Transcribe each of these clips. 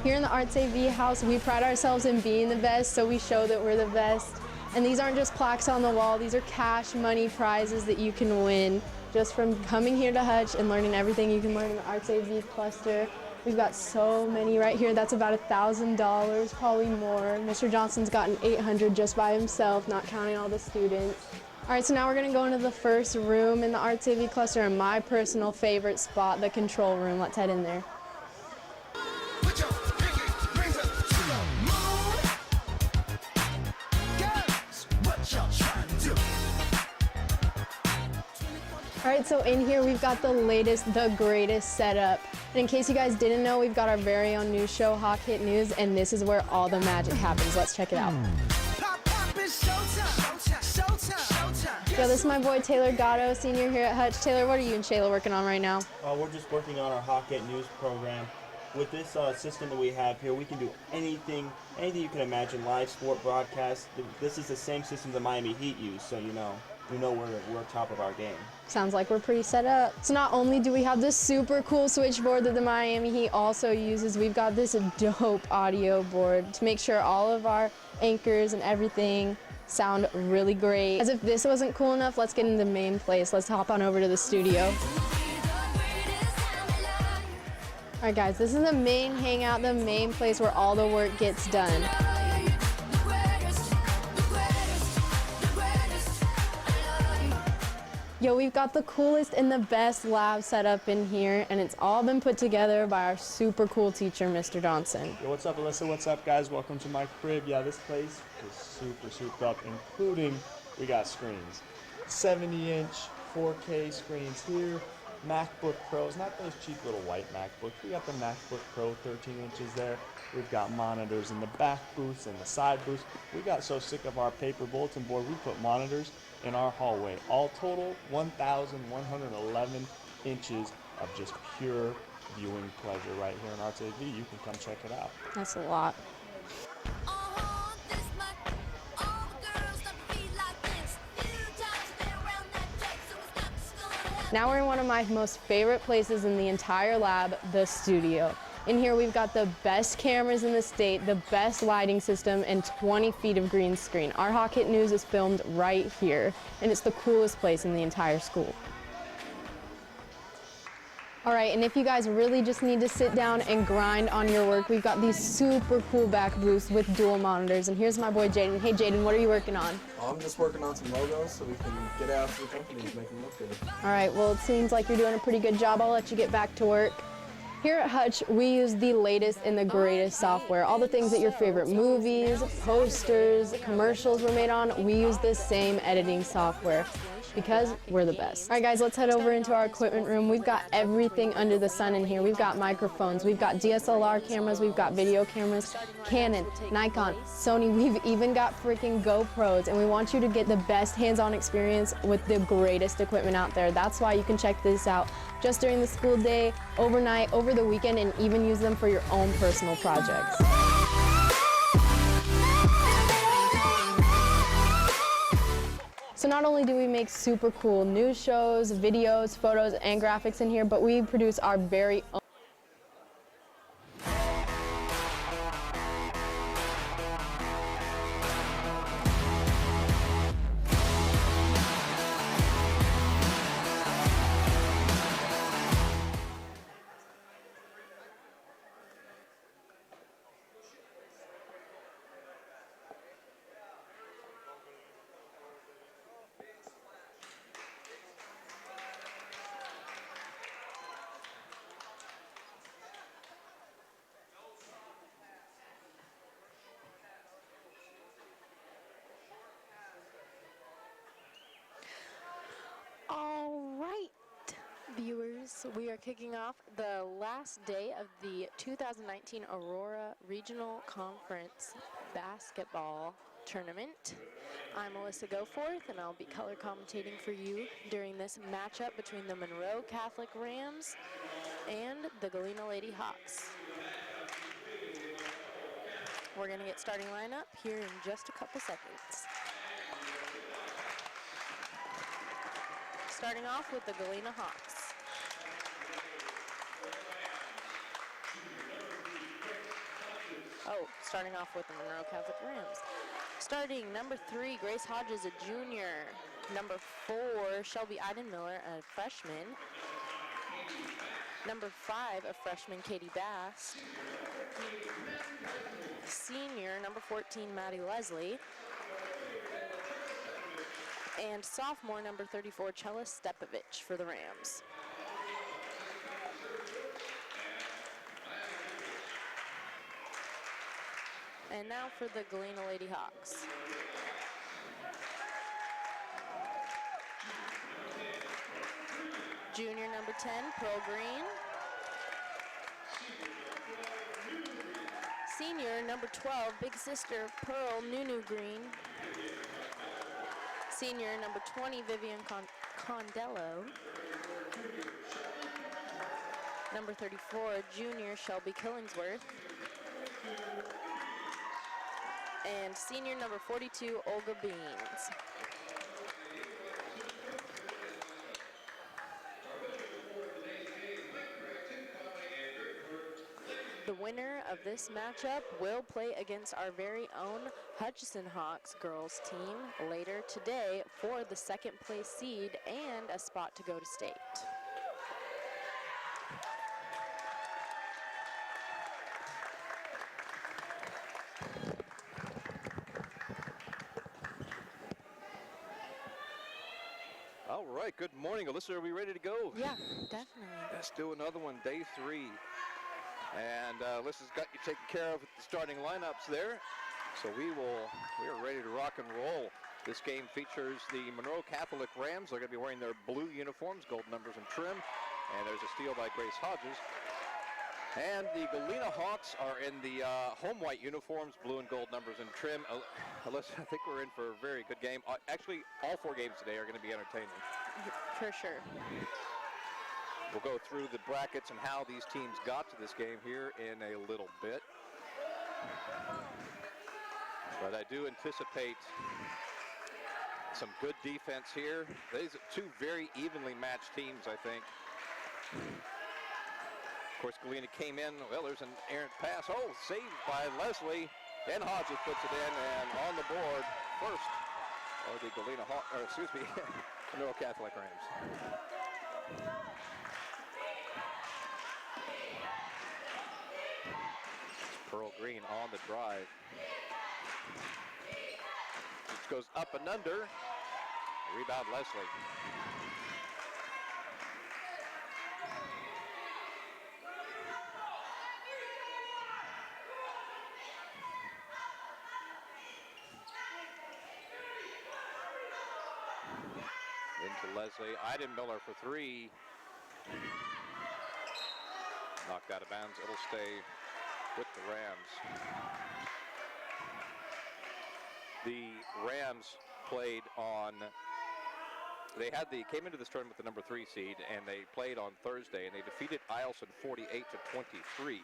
Here in the Arts AV house, we pride ourselves in being the best, so we show that we're the best. And these aren't just plaques on the wall, these are cash money prizes that you can win just from coming here to Hutch and learning everything you can learn in the Arts AV cluster. We've got so many right here. That's about $1,000, probably more. Mr. Johnson's gotten $800 just by himself, not counting all the students. All right, so now we're gonna go into the first room in the Arts AV cluster and my personal favorite spot, the control room. Let's head in there. All right, so in here we've got the latest, the greatest setup. And in case you guys didn't know, we've got our very own news show, Hawk Hit News, and this is where all the magic happens. Let's check it out. Yo, this is my boy Taylor Gatto, senior here at Hutch. Taylor, what are you and Shayla working on right now? We're just working on our Hawk Hit News program. With this system that we have here, we can do anything you can imagine, live sport broadcast. This is the same system the Miami Heat use, so you know we're top of our game. Sounds like we're pretty set up. So not only do we have this super cool switchboard that the Miami Heat also uses, we've got this dope audio board to make sure all of our anchors and everything sound really great. As if this wasn't cool enough, let's get into the main place. Let's hop on over to the studio. All right guys, this is the main hangout, the main place where all the work gets done. Yo, we've got the coolest and the best lab set up in here, and it's all been put together by our super cool teacher, Mr. Johnson. Yo, what's up, Alyssa? What's up, guys? Welcome to my crib. Yeah, this place is super souped up, including we got screens. 70-inch 4K screens here. MacBook Pros, not those cheap little white MacBooks. We got the MacBook Pro 13 inches there. We've got monitors in the back booths and the side booths. We got so sick of our paper bulletin board, we put monitors in our hallway. All total, 1,111 inches of just pure viewing pleasure right here in Arts AV. You can come check it out. That's a lot. Now we're in one of my most favorite places in the entire lab, the studio. In here we've got the best cameras in the state, the best lighting system, and 20 feet of green screen. Our Hawk Hit News is filmed right here, and it's the coolest place in the entire school. All right, and if you guys really just need to sit down and grind on your work, we've got these super cool back booths with dual monitors. And here's my boy Jaden. Hey Jaden, what are you working on? I'm just working on some logos so we can get out to the companies, make them look good. All right, well, it seems like you're doing a pretty good job. I'll let you get back to work. Here at Hutch, we use the latest and the greatest software. All the things that your favorite movies, posters, commercials were made on, we use the same editing software because we're the best. All right, guys, let's head over into our equipment room. We've got everything under the sun in here. We've got microphones, we've got DSLR cameras, we've got video cameras, Canon, Nikon, Sony. We've even got freaking GoPros, and we want you to get the best hands-on experience with the greatest equipment out there. That's why you can check this out just during the school day, overnight, over the weekend, and even use them for your own personal projects. So not only do we make super cool news shows, videos, photos, and graphics in here, but we produce our very own. Viewers, we are kicking off the last day of the 2019 Aurora Regional Conference Basketball Tournament. I'm Melissa Goforth, and I'll be color commentating for you during this matchup between the Monroe Catholic Rams and the Galena Lady Hawks. We're going to get starting lineup here in just a couple seconds. Starting off with the Galena Hawks. Starting off with the Monroe Catholic Rams. Starting number 3, Grace Hodges, a junior. Number 4, Shelby Iden Miller, a freshman. Number 5, a freshman, Katie Bass. Senior, number 14, Maddie Leslie. And sophomore, number 34, Chella Stepovich for the Rams. And now for the Galena Lady Hawks. Junior number 10, Pearl Green. Senior number 12, big sister Pearl Nunu Green. Senior number 20, Vivian Condello. Number 34, junior Shelby Killingsworth. And senior number 42, Olga Beans. The winner of this matchup will play against our very own Hutchinson Hawks girls team later today for the second place seed and a spot to go to state. All right, good morning, Alyssa. Are we ready to go? Yeah, definitely. Let's do another one, day 3. And Alyssa's got you taken care of with the starting lineups there. So we are ready to rock and roll. This game features the Monroe Catholic Rams. They're going to be wearing their blue uniforms, gold numbers and trim. And there's a steal by Grace Hodges. And the Galena Hawks are in the home white uniforms, blue and gold numbers and trim. Alyssa, I think we're in for a very good game. Actually, all 4 games today are going to be entertaining. For sure. We'll go through the brackets and how these teams got to this game here in a little bit. But I do anticipate some good defense here. These are 2 very evenly matched teams, I think. Of course, Galena came in. Well, there's an errant pass. Oh, saved by Leslie. And Hodges puts it in, and on the board first are the Galena Hawks, or excuse me, Monroe Catholic Rams. Pearl Green on the drive. Which goes up and under. Rebound Leslie. Into Leslie. Iden Miller for 3. Knocked out of bounds. It'll stay with the Rams. The Rams played on, came into this tournament with the number 3 seed, and they played on Thursday, and they defeated Eielson 48-23.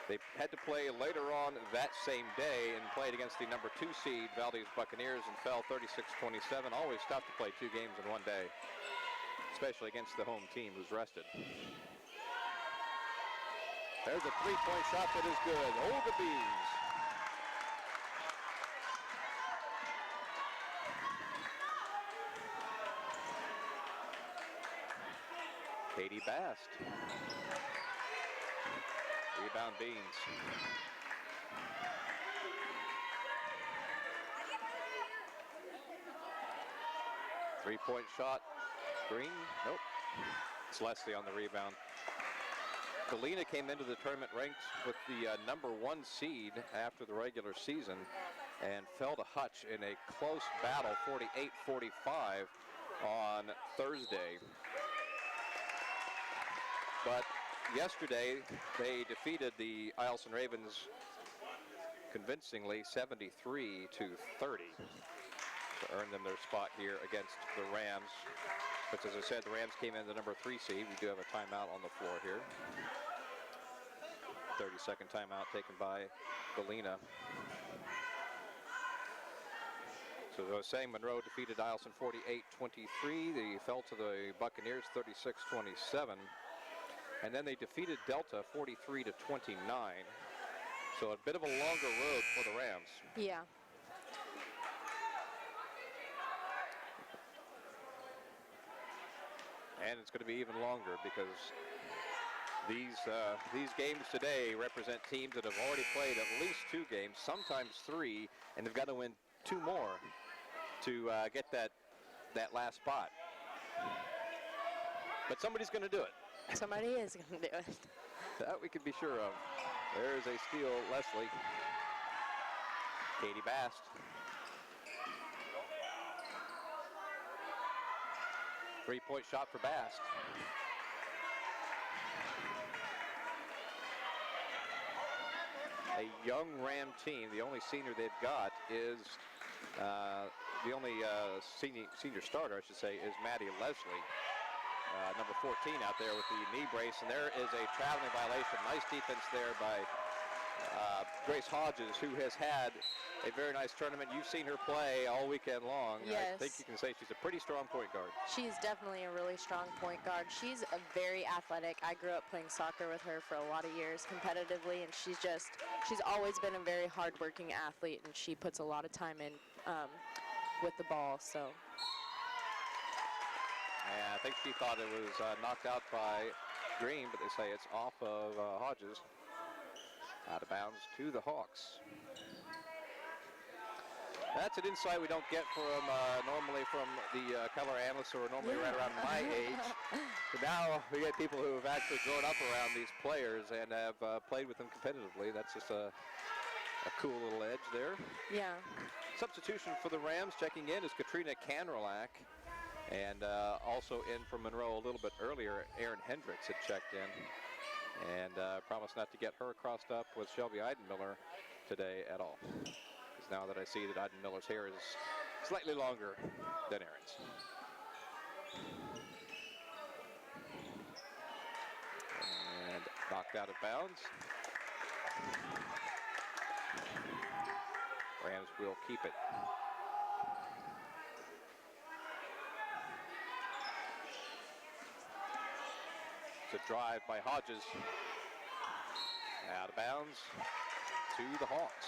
They had to play later on that same day and played against the number 2 seed, Valdez Buccaneers, and fell 36-27. Always tough to play 2 games in one day, especially against the home team who's rested. There's a 3-point shot that is good. Olga Bees. Katie Bast. Rebound Beans. Three-point shot. Green? Nope. It's Leslie on the rebound. Galena came into the tournament ranked with the number 1 seed after the regular season and fell to Hutch in a close battle, 48-45 on Thursday. But yesterday, they defeated the Eielson Ravens convincingly 73-30 to earn them their spot here against the Rams. But as I said, the Rams came in the number 3 seed. We do have a timeout on the floor here. 30-second timeout taken by Galena. So as I was saying, Monroe defeated Eielson 48-23. They fell to the Buccaneers 36-27. And then they defeated Delta 43-29. So a bit of a longer road for the Rams. Yeah. And it's going to be even longer because these games today represent teams that have already played at least 2 games, sometimes 3, and they've got to win 2 more to get that last spot. But somebody's going to do it. Somebody is going to do it. That we can be sure of. There's a steal, Leslie. Katie Bast. Three-point shot for Bast. A young Ram team. The only senior they've got is the only senior starter, I should say, is Maddie Leslie. Number 14 out there with the knee brace, and there is a traveling violation. Nice defense there by Grace Hodges, who has had a very nice tournament. You've seen her play all weekend long. Yes. I think you can say she's a pretty strong point guard. She's definitely a really strong point guard. She's a very athletic. I grew up playing soccer with her for a lot of years competitively, and she's always been a very hardworking athlete, and she puts a lot of time in with the ball. So. And I think she thought it was knocked out by Green, but they say it's off of Hodges. Out of bounds to the Hawks. That's an insight we don't get from normally from the color analysts who are normally right around my age. But now we get people who have actually grown up around these players and have played with them competitively. That's just a cool little edge there. Yeah. Substitution for the Rams checking in is Katrina Canrelak. And also in from Monroe a little bit earlier, Erin Hendricks had checked in. And promised not to get her crossed up with Shelby Eidenmiller today at all. Because now that I see that Eidenmiller's hair is slightly longer than Erin's. And knocked out of bounds. Rams will keep it. It's a drive by Hodges. Out of bounds to the Hawks.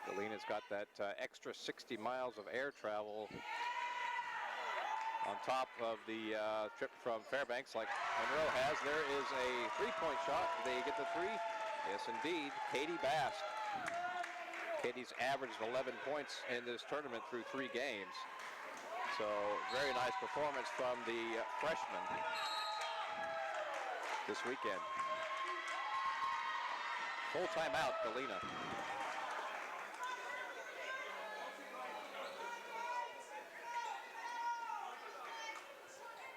Galena's got that extra 60 miles of air travel on top of the trip from Fairbanks like Monroe has. There is a three-point shot. They get the 3. Yes, indeed. Katie Bast. Katie's averaged 11 points in this tournament through 3 games. So very nice performance from the freshman this weekend. Full timeout, Galena.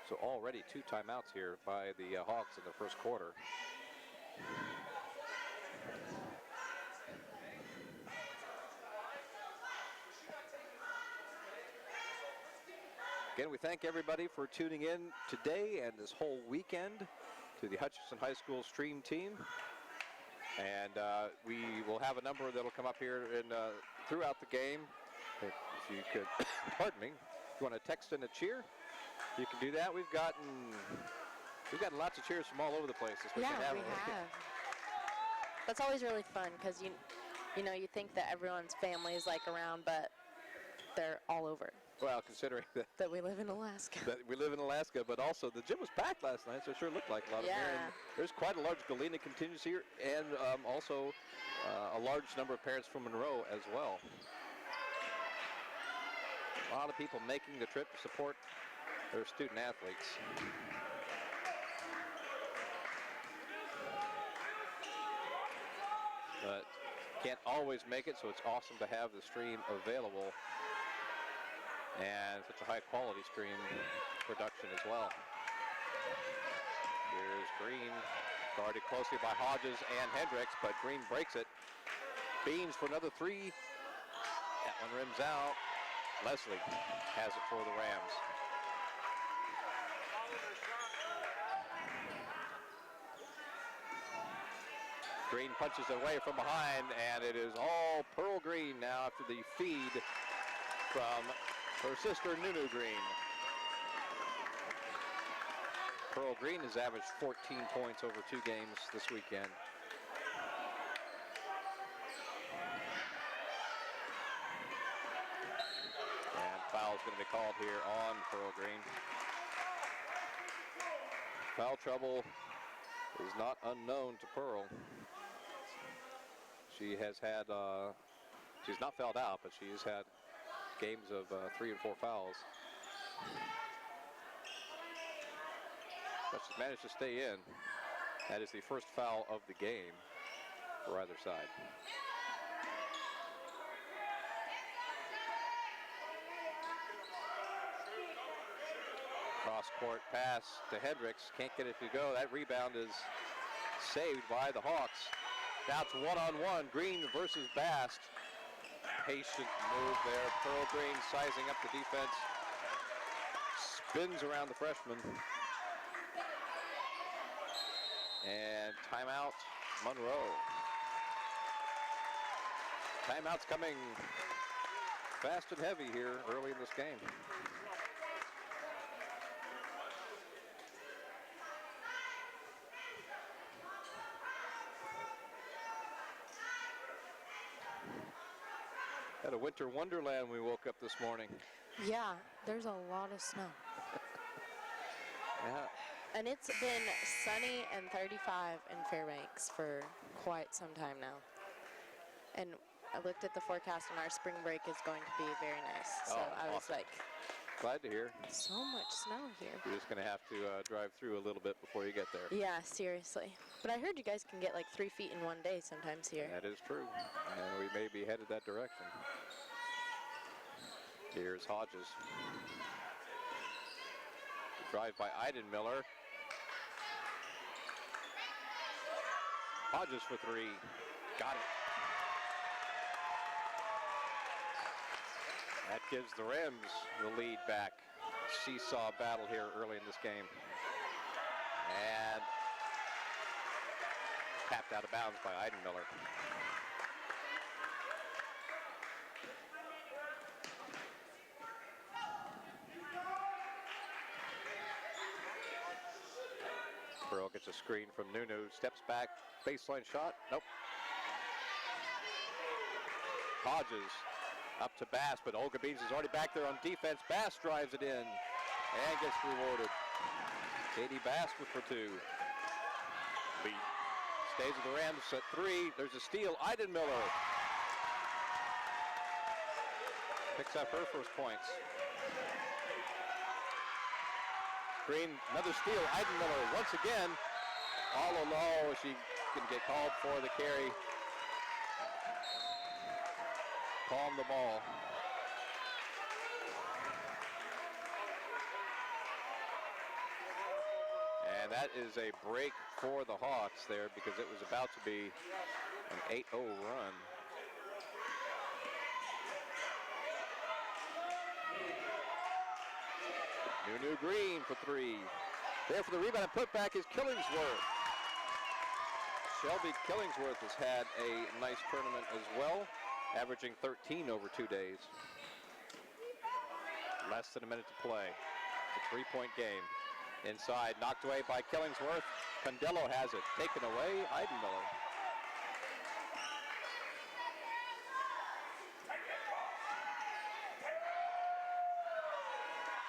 So already 2 timeouts here by the Hawks in the first quarter. Again, we thank everybody for tuning in today and this whole weekend to the Hutchinson High School stream team. And we will have a number that'll come up here throughout the game. If you could, pardon me, if you want to text in a cheer, you can do that. We've gotten lots of cheers from all over the place this weekend. Yeah, we have. That's always really fun because you know, you think that everyone's family is like around, but they're all over. Well, considering that we live in Alaska. That we live in Alaska, but also the gym was packed last night, so it sure looked like a lot of here. And there's quite a large Galena contingent here, and also a large number of parents from Monroe as well. A lot of people making the trip to support their student athletes. But can't always make it, so it's awesome to have the stream available. And such a high quality stream production as well. Here's Green, guarded closely by Hodges and Hendricks, but Green breaks it. Beans for another 3. That one rims out. Leslie has it for the Rams. Green punches away from behind, and it is all Pearl Green now after the feed from her sister Nunu Green. Pearl Green has averaged 14 points over 2 games this weekend. And foul's going to be called here on Pearl Green. Foul trouble is not unknown to Pearl. She has had, she's not fouled out, but she's had games of 3 and 4 fouls. But she's managed to stay in. That is the first foul of the game for either side. Cross-court pass to Hendricks. Can't get it to go. That rebound is saved by the Hawks. Now it's one-on-one. Green versus Bast. Patient move there. Pearl Green sizing up the defense. Spins around the freshman. And timeout, Monroe. Timeout's coming fast and heavy here early in this game. Had a winter wonderland when we woke up this morning. Yeah, there's a lot of snow. Yeah. And it's been sunny and 35 in Fairbanks for quite some time now. And I looked at the forecast and our spring break is going to be very nice. So Oh, I was awesome. like, Glad to hear. so much snow here. You're just going to have to drive through a little bit before you get there. Yeah, seriously. But I heard you guys can get like 3 feet in one day sometimes here. That is true. And we may be headed that direction. Here's Hodges. Drive by Eidenmiller. Hodges for 3. Got it. That gives the Rams the lead back. Seesaw battle here early in this game. And tapped out of bounds by Eidenmiller. Pearl gets a screen from Nunu, steps back, baseline shot, nope. Hodges up to Bass, but Olga Beans is already back there on defense. Bass drives it in and gets rewarded. Katie Bass for 2. Beat stays with the Rams at 3. There's a steal, Eidenmiller picks up her first points. Green, another steal, Eidenmiller once again, all alone. She can get called for the carry. Palm the ball. And that is a break for the Hawks there because it was about to be an 8-0 run. Nunu Green for 3. There for the rebound and putback is Killingsworth. Shelby Killingsworth has had a nice tournament as well, averaging 13 over 2 days. Less than a minute to play. It's a 3-point game. Inside, knocked away by Killingsworth. Condello has it. Taken away, Eidenmiller.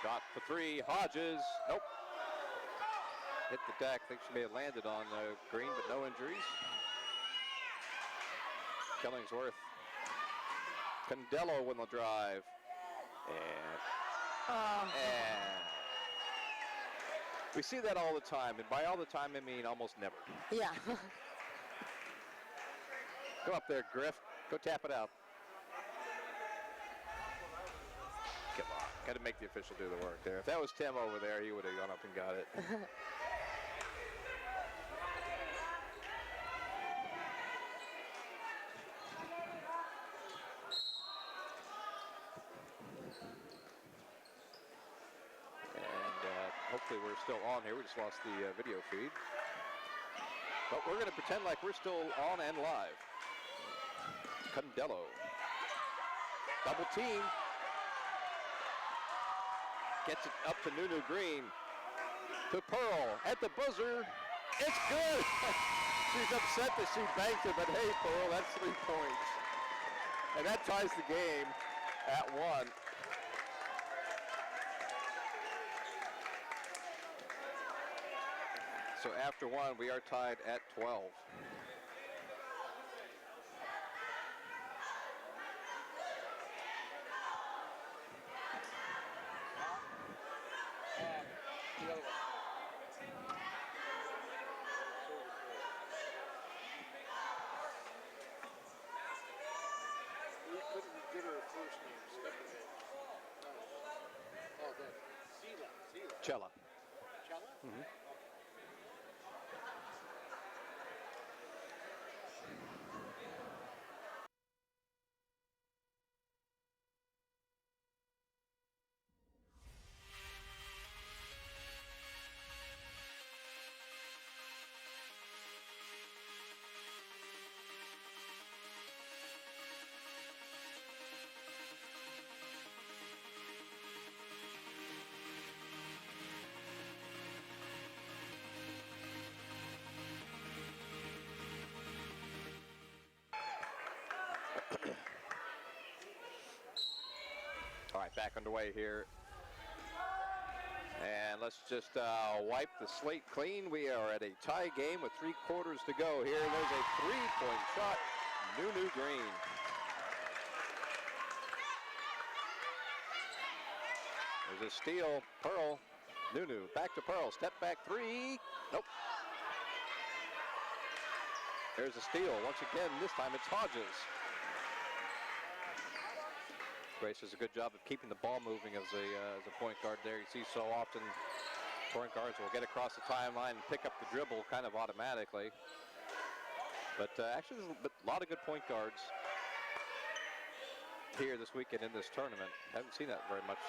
Shot for 3, Hodges. Nope. Hit the deck. I think she may have landed on Green, but no injuries. Killingsworth. Condello win the drive. And we see that all the time, and by all the time I mean almost never. Yeah. Go up there, Griff. Go tap it out. Come on. Got to make the official do the work there. If that was Tim over there, he would have gone up and got it. Hopefully we're still on here. We just lost the video feed. But we're going to pretend like we're still on and live. Condello. Double team. Gets it up to Nunu Green. to Pearl at the buzzer. It's good. She's upset that she banked it, but hey, Pearl, that's 3 points. And that ties the game at 1. So after 1, we are tied at 12. Cella. Mm-hmm. All right, back underway here. And let's just wipe the slate clean. We are at a tie game with 3 quarters to go here. There's a 3-point shot. Nunu Green. There's a steal. Pearl. Nunu back to Pearl. Step back 3. Nope. There's a steal. Once again, this time it's Hodges. Grace does a good job of keeping the ball moving as a point guard there. You see so often point guards will get across the timeline and pick up the dribble kind of automatically. But actually, there's a lot of good point guards here this weekend in this tournament. Haven't seen that very much.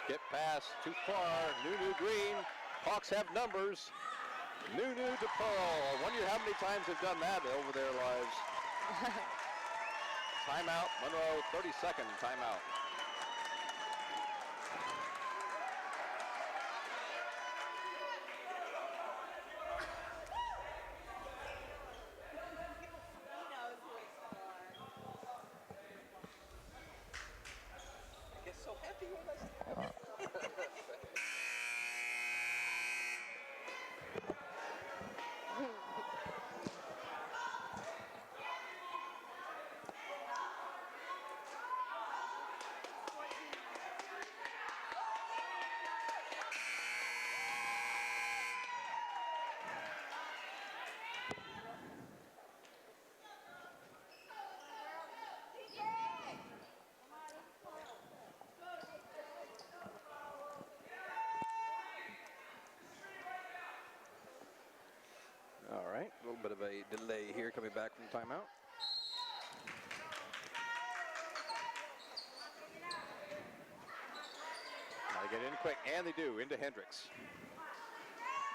Skip pass too far. Nunu Green. Hawks have numbers. Nunu to Pearl. I wonder how many times they've done that over their lives. Timeout. Monroe, 30-second timeout. All right, a little bit of a delay here coming back from timeout. Gotta get in quick, and they do, into Hendricks.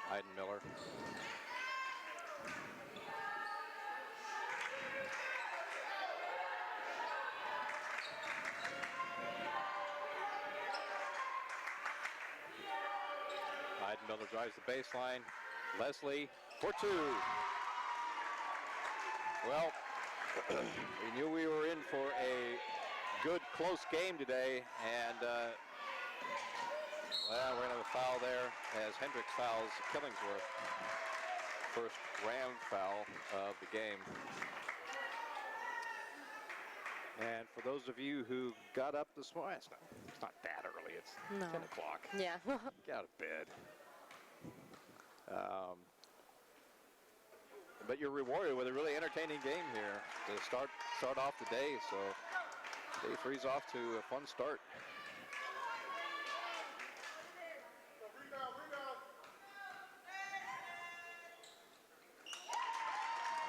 Hayden Miller. Hayden Miller drives the baseline. Leslie for 2. Well, we knew we were in for a good, close game today, and well, we're going to have a foul there as Hendricks fouls Killingsworth. First Ram foul of the game. And for those of you who got up this morning, it's not that early, it's 10 o'clock. Yeah. Get out of bed. But you're rewarded with a really entertaining game here to start off the day. So day 3's off to a fun start.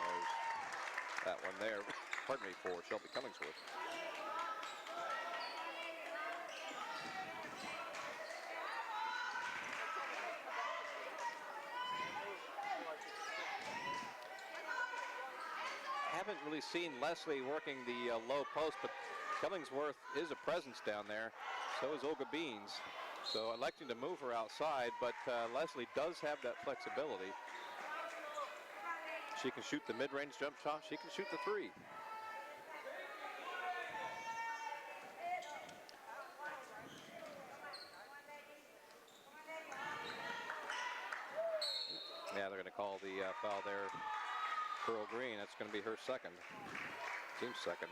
There's that one there. Pardon me, for Shelby Killingsworth. Haven't really seen Leslie working the low post, but Killingsworth is a presence down there. So is Olga Beans. So electing to move her outside, but Leslie does have that flexibility. She can shoot the mid-range jump shot. She can shoot the three. Yeah, they're going to call the foul there. Pearl Green, that's going to be her second. Team's second.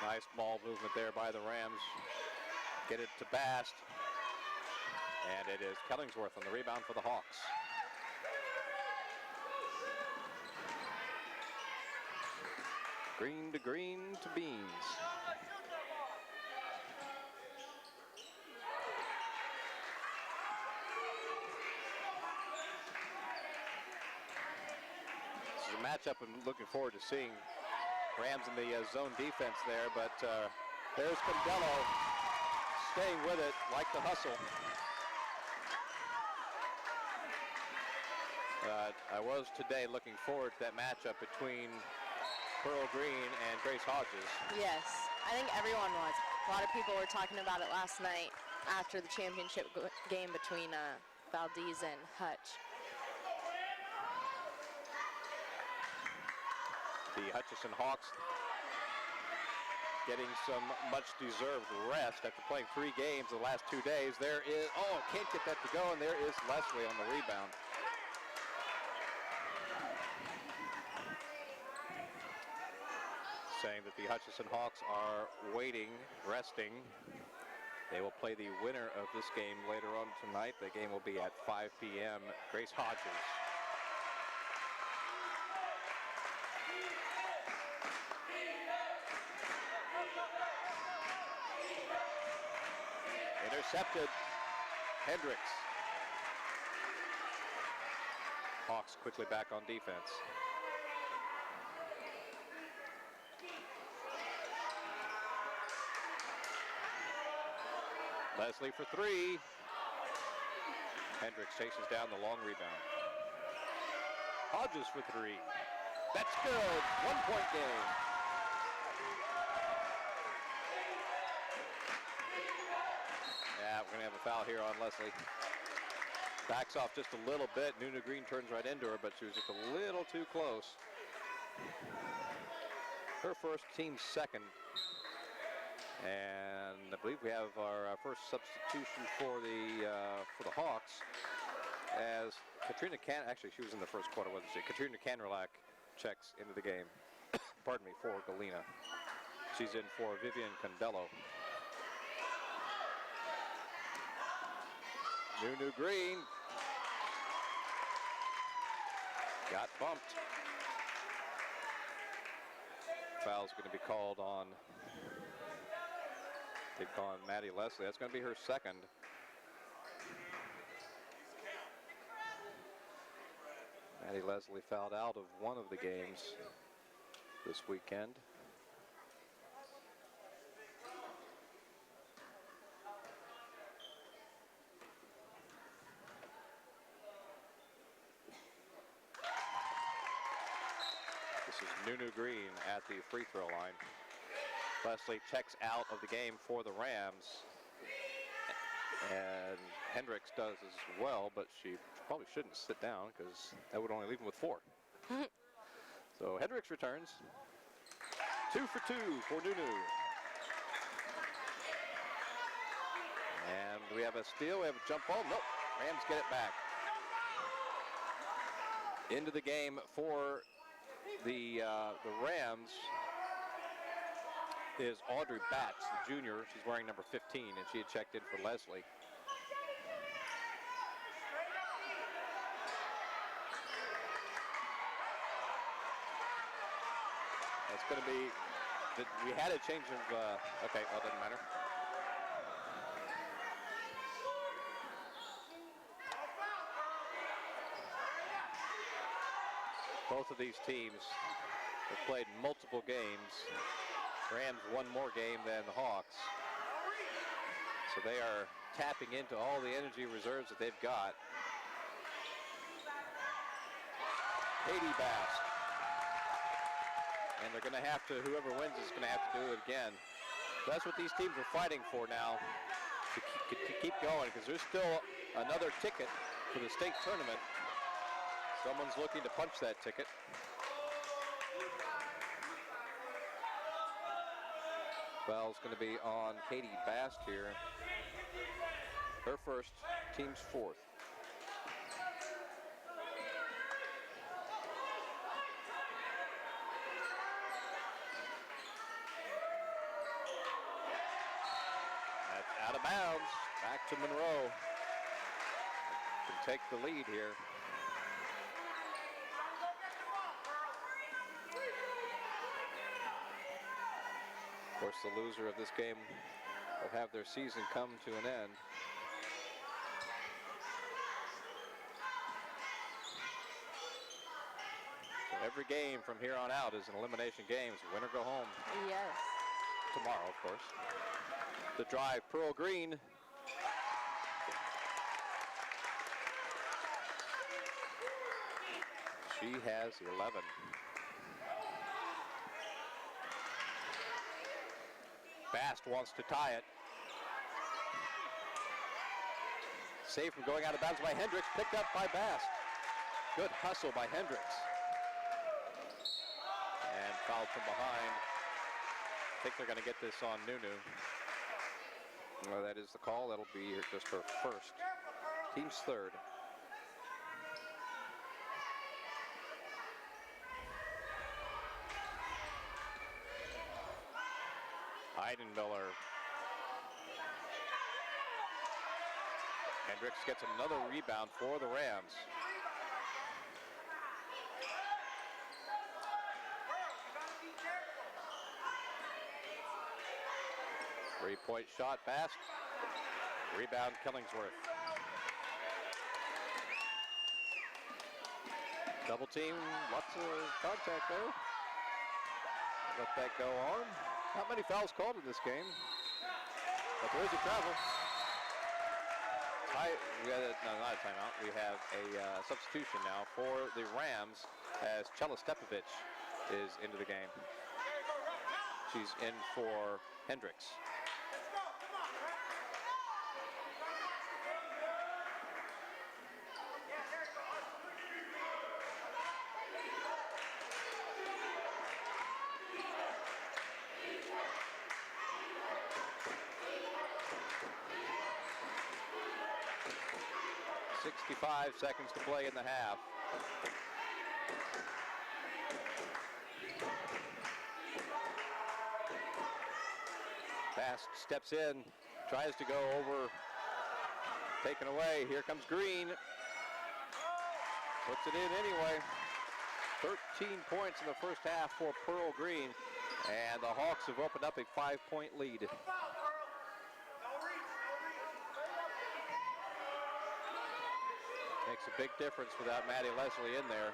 Nice ball movement there by the Rams. Get it to Bast. And it is Killingsworth on the rebound for the Hawks. Green to Beans. This is a matchup I'm looking forward to seeing. Rams in the zone defense there, but there's Condello staying with it, like the hustle. I was today looking forward to that matchup between Pearl Green and Grace Hodges. Yes, I think everyone was. A lot of people were talking about it last night after the championship game between Valdez and Hutch. The Hutchinson Hawks getting some much-deserved rest after playing 3 games the last 2 days. There is, oh, can't get that to go, and there is Leslie on the rebound. Saying that the Hutchinson Hawks are waiting, resting. They will play the winner of this game later on tonight. The game will be at 5 p.m. Grace Hodges. Intercepted. Hendricks. Hawks quickly back on defense. Leslie for 3. Hendricks chases down the long rebound. Hodges for 3. That's good. 1-point game. Yeah, we're going to have a foul here on Leslie. Backs off just a little bit. Nuna Green turns right into her, but she was just a little too close. Her first, team second. And I believe we have our first substitution for the Hawks, as Katrina actually she was in the first quarter, wasn't she? Katrina Canrelak checks into the game. Pardon me, for Galena. She's in for Vivian Condello. Nunu Green got bumped. Foul's going to be called on Maddie Leslie. That's going to be her second. Maddie Leslie fouled out of one of the games this weekend. This is Nunu Green at the free throw line. Leslie checks out of the game for the Rams, and Hendricks does as well, but she probably shouldn't sit down because that would only leave him with 4. So Hendricks returns. 2 for 2 for Nunu. And we have a steal, we have a jump ball. Nope, Rams get it back. Into the game for the Rams is Audrey Batts, the junior. She's wearing number 15, and she had checked in for Leslie. That's going to be, we had a change of, okay, well, it doesn't matter. Both of these teams have played multiple games Rams one more game than the Hawks. So they are tapping into all the energy reserves that they've got. Katie Bast. And they're going to have to, whoever wins is going to have to do it again. That's what these teams are fighting for now, to keep going, because there's still another ticket for the state tournament. Someone's looking to punch that ticket. Foul's going to be on Katie Bast here. Her first, team's fourth. That's out of bounds. Back to Monroe. Can take the lead here. Of course, the loser of this game will have their season come to an end. So every game from here on out is an elimination game. It's win or go home. Yes. Tomorrow, of course. The drive, Pearl Green. She has 11. Bast wants to tie it. Saved from going out of bounds by Hendricks, picked up by Bast. Good hustle by Hendricks. And fouled from behind. I think they're going to get this on Nunu. Well, that is the call. That'll be just her first. Team's third. Heidenmiller. Hendricks gets another rebound for the Rams. Three-point shot, Bast. Rebound, Killingsworth. Double team, lots of contact there. Let that go on. Not many fouls called in this game, but there is a travel. We had not a timeout. We have a substitution now for the Rams as Chela Stepovich is into the game. She's in for Hendricks. .65 seconds to play in the half. Bast steps in, tries to go over, taken away. Here comes Green. Puts it in anyway. 13 points in the first half for Pearl Green, and the Hawks have opened up a 5-point lead. Makes a big difference without Maddie Leslie in there.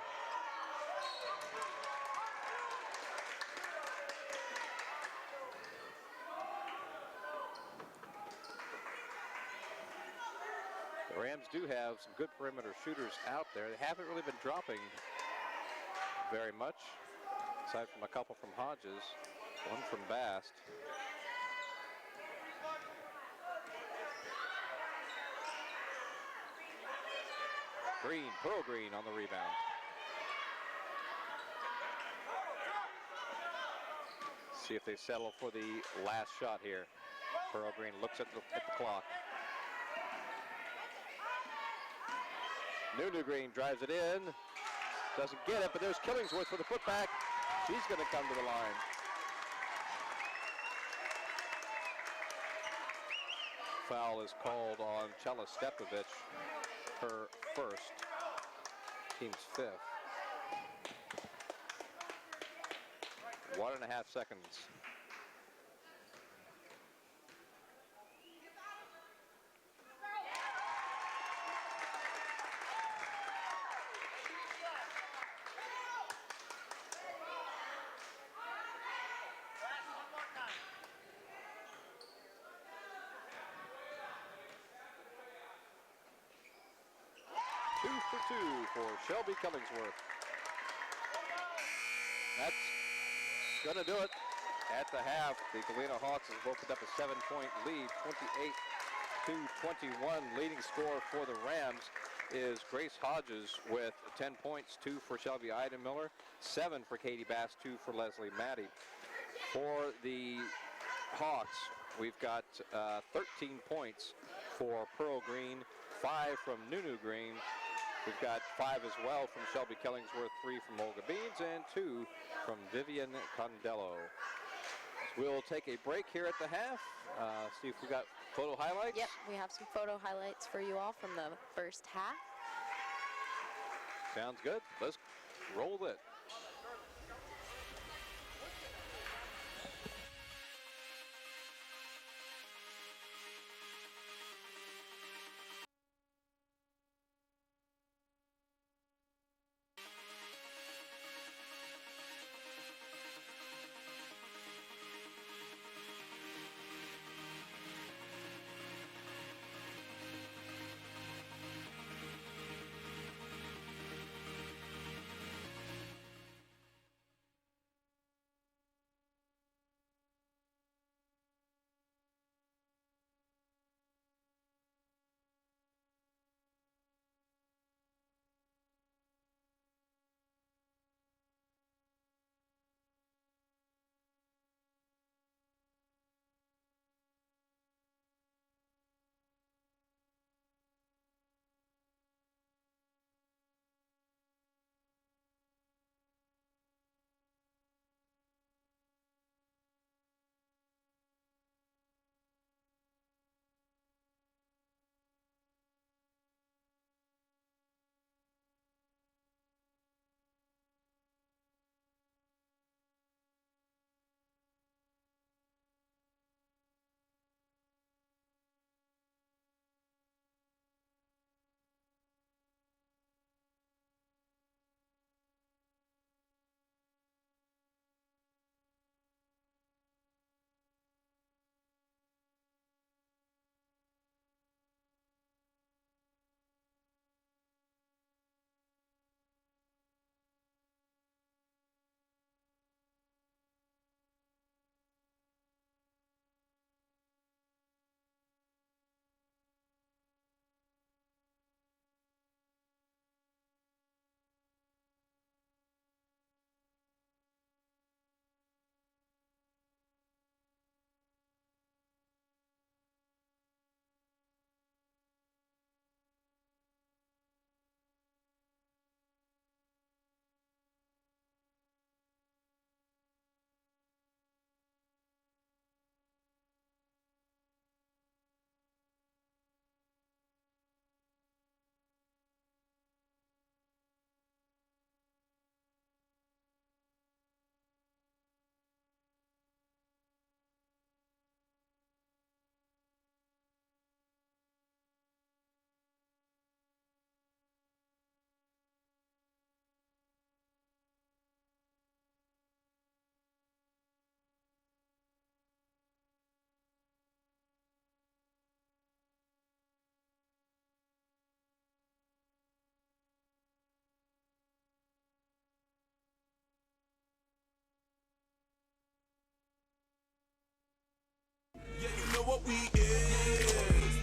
The Rams do have some good perimeter shooters out there. They haven't really been dropping very much, aside from a couple from Hodges, one from Bast. Green, Pearl Green on the rebound. See if they settle for the last shot here. Pearl Green looks at the clock. Nunu Green drives it in. Doesn't get it, but there's Killingsworth for the putback. She's going to come to the line. Foul is called on Chela Stepovich. Her first, team's fifth. 1.5 seconds. 2 for 2 for Shelby Killingsworth. That's going to do it at the half. The Galena Hawks have opened up a 7-point lead, 28-21. Leading scorer for the Rams is Grace Hodges with 10 points, 2 for Shelby Miller, 7 for Katie Bass, 2 for Leslie Maddie. For the Hawks, we've got 13 points for Pearl Green, 5 from Nunu Green. We've got 5 as well from Shelby Killingsworth, 3 from Olga Beans, and 2 from Vivian Condello. We'll take a break here at the half, see if we got photo highlights. Yep, we have some photo highlights for you all from the first half. Sounds good. Let's roll it.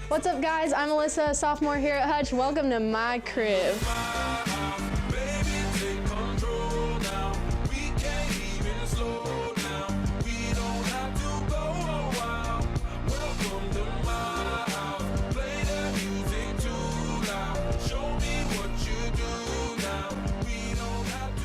What's up, guys? I'm Alyssa, sophomore here at Hutch. Welcome to my crib.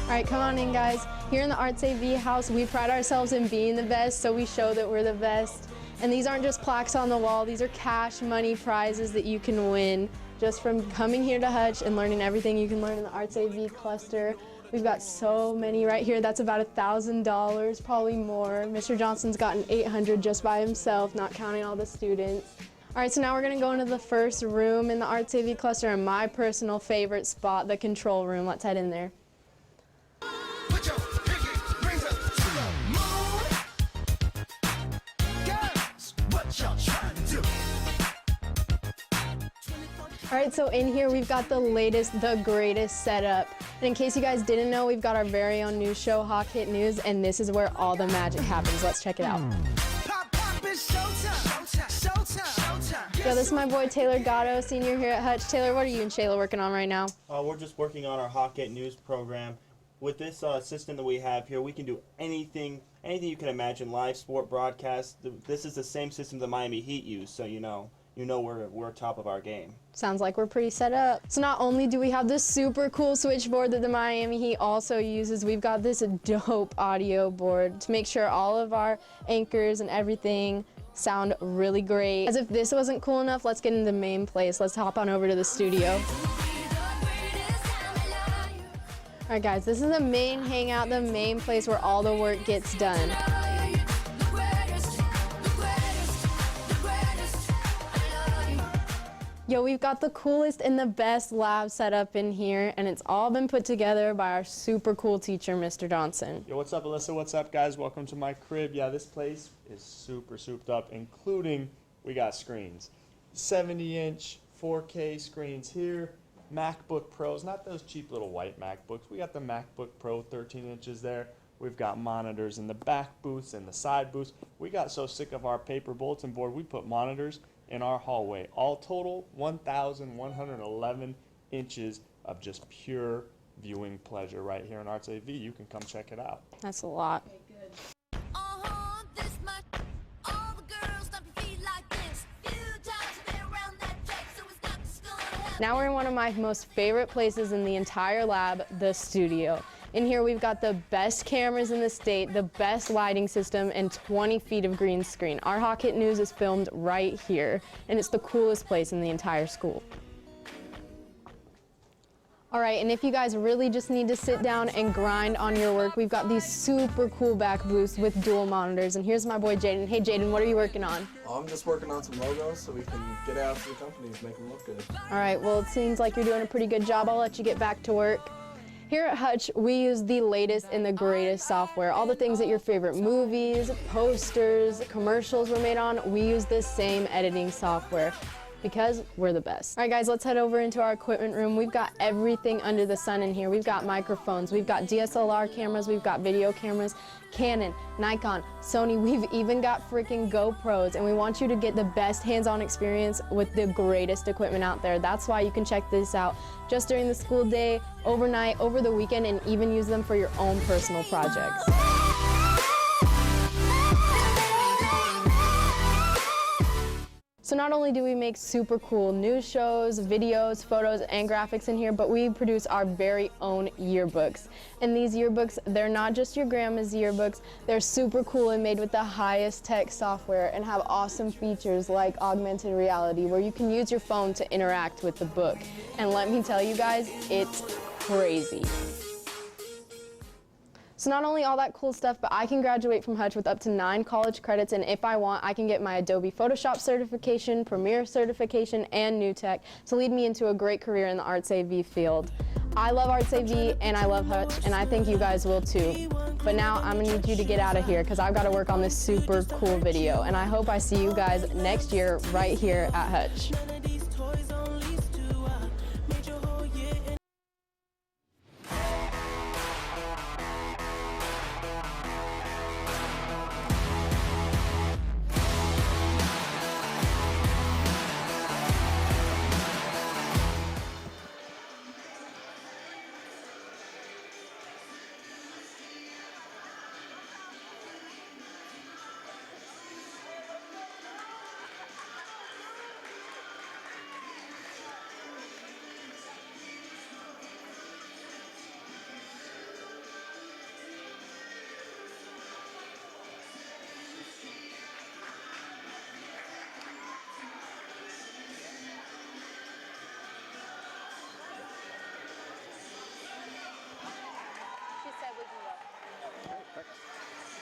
All right, come on in, guys. Here in the Arts AV house, we pride ourselves in being the best, so we show that we're the best. And these aren't just plaques on the wall, these are cash money prizes that you can win just from coming here to Hutch and learning everything you can learn in the Arts AV cluster. We've got so many right here. That's about $1,000, probably more. Mr. Johnson's gotten $800 just by himself, not counting all the students. All right, so now we're gonna go into the first room in the Arts AV cluster and my personal favorite spot, the control room. Let's head in there. All right, so in here we've got the latest, the greatest setup. And in case you guys didn't know, we've got our very own news show, Hawk Hit News, and this is where all the magic happens. Let's check it out. Yo, this is my boy Taylor Gatto, senior here at Hutch. Taylor, what are you and Shayla working on right now? We're just working on our Hawk Hit News program. With this system that we have here, we can do anything you can imagine, live sport broadcast. This is the same system the Miami Heat use, so you know we're top of our game. Sounds like we're pretty set up. So not only do we have this super cool switchboard that the Miami Heat also uses, we've got this dope audio board to make sure all of our anchors and everything sound really great. As if this wasn't cool enough, let's get into the main place. Let's hop on over to the studio. All right, guys, this is the main hangout, the main place where all the work gets done. Yo, we've got the coolest and the best lab set up in here, and it's all been put together by our super cool teacher, Mr. Johnson. Yo, what's up, Alyssa? What's up, guys? Welcome to my crib. Yeah, this place is super souped up, including we got screens. 70-inch 4K screens here. MacBook Pros, not those cheap little white MacBooks. We got the MacBook Pro 13 inches there. We've got monitors in the back booths and the side booths. We got so sick of our paper bulletin board, we put monitors in our hallway. All total, 1,111 inches of just pure viewing pleasure right here in Arts AV. You can come check it out. That's a lot. Now we're in one of my most favorite places in the entire lab, the studio. In here we've got the best cameras in the state, the best lighting system, and 20 feet of green screen. Our Hawk Hit News is filmed right here, and it's the coolest place in the entire school. All right, and if you guys really just need to sit down and grind on your work, we've got these super cool back booths with dual monitors. And here's my boy Jaden. Hey Jaden, what are you working on? I'm just working on some logos so we can get out to the companies, make them look good. All right, well, it seems like you're doing a pretty good job. I'll let you get back to work. Here at Hutch, we use the latest and the greatest software. All the things that your favorite movies, posters, commercials were made on, we use this same editing software because we're the best. All right, guys, let's head over into our equipment room. We've got everything under the sun in here. We've got microphones, we've got DSLR cameras, we've got video cameras, Canon, Nikon, Sony, we've even got freaking GoPros, and we want you to get the best hands-on experience with the greatest equipment out there. That's why you can check this out just during the school day, overnight, over the weekend, and even use them for your own personal projects. So not only do we make super cool news shows, videos, photos, and graphics in here, but we produce our very own yearbooks. And these yearbooks, they're not just your grandma's yearbooks, they're super cool and made with the highest tech software and have awesome features like augmented reality where you can use your phone to interact with the book. And let me tell you guys, it's crazy. So not only all that cool stuff, but I can graduate from Hutch with up to 9 college credits, and if I want, I can get my Adobe Photoshop certification, Premiere certification, and New Tech to lead me into a great career in the Arts AV field. I love Arts AV, and I love Hutch, and I think you guys will too. But now I'm gonna need you to get out of here because I've got to work on this super cool video, and I hope I see you guys next year right here at Hutch.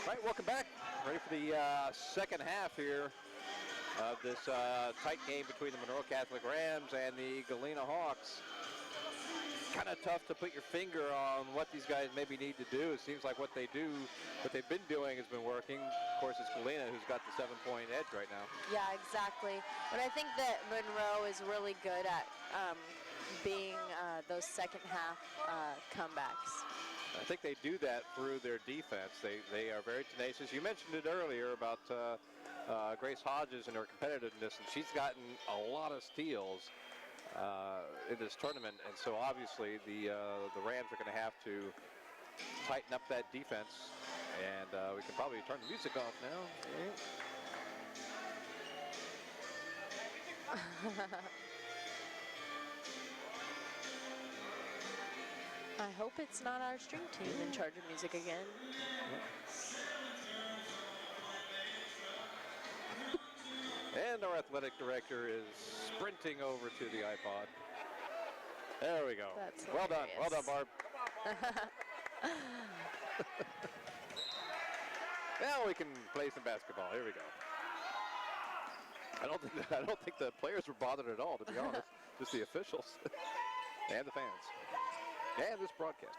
All right, welcome back. Ready for the second half here of this tight game between the Monroe Catholic Rams and the Galena Hawks. kind of tough to put your finger on what these guys maybe need to do. It seems like what they've been doing has been working. Of course, it's Galena who's got the 7-point edge right now. Yeah, exactly. But I think that Monroe is really good at being those second half comebacks. I think they do that through their defense. They are very tenacious. You mentioned it earlier about Grace Hodges and her competitiveness, and she's gotten a lot of steals in this tournament, and so obviously the Rams are going to have to tighten up that defense, and we can probably turn the music off now. I hope it's not our stream team in charge of music again. And our athletic director is sprinting over to the iPod. There we go. That's well done, Barb. Now we can play some basketball. Here we go. I don't think the players were bothered at all, to be honest. Just the officials and the fans and this broadcast.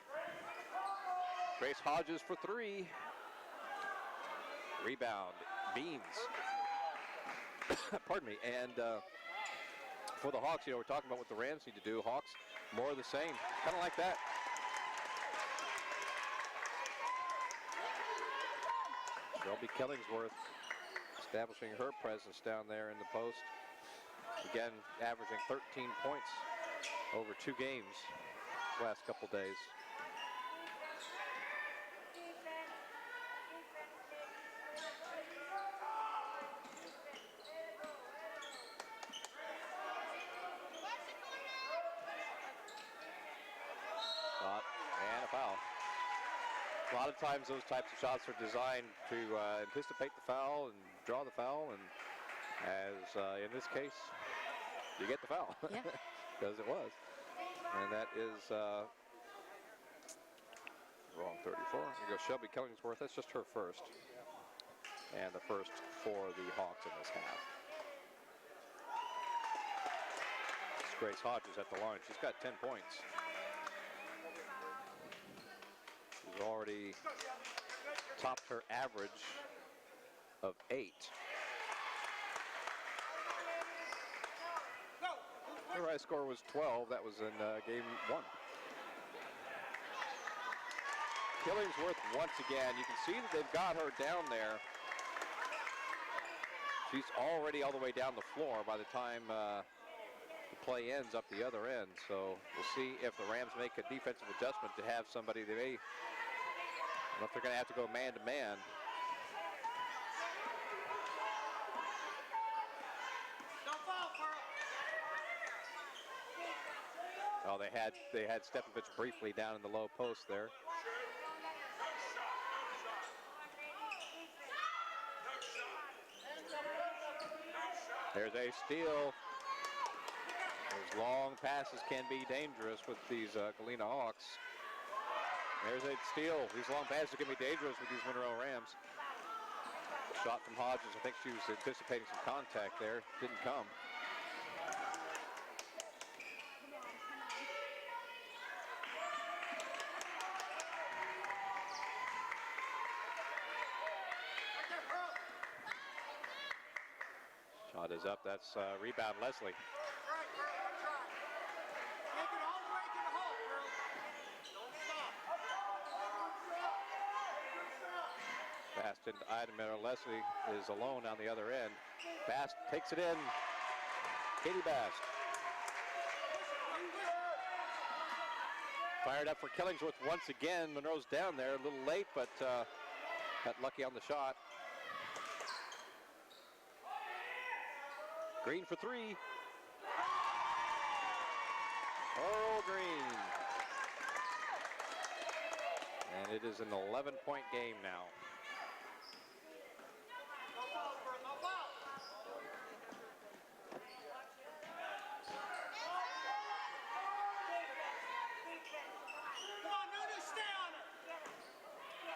Grace Hodges for 3. Rebound, Beans. Pardon me. And for the Hawks, we're talking about what the Rams need to do. Hawks, more of the same, kind of like that. Shelby Killingsworth establishing her presence down there in the post. Again, averaging 13 points over 2 games last couple days. And a foul. A lot of times those types of shots are designed to anticipate the foul and draw the foul, and as in this case, you get the foul. Yeah. Because it was. And that is wrong 34. Here goes Shelby Killingsworth. That's just her first. And the first for the Hawks in this half. It's Grace Hodges at the line. She's got 10 points. She's already topped her average of 8. Her high score was 12. That was in game 1. Killingsworth once again. You can see that they've got her down there. She's already all the way down the floor by the time the play ends up the other end. So we'll see if the Rams make a defensive adjustment to have somebody they may, I don't know if they're going to have to go man to man. Oh, they had Stepovich briefly down in the low post there. There's a steal. Those long passes can be dangerous with these Galena Hawks. There's a steal. These long passes can be dangerous with these Monroe Rams. Shot from Hodges. I think she was anticipating some contact there. Didn't come. Shot is up. That's rebound Leslie. Pass into Idemiller. Leslie is alone on the other end. Bast takes it in. Katie Bast. Fired up for Killingsworth once again. Monroe's down there a little late, but got lucky on the shot. Green for 3. Earl Green. And it is an 11-point game now.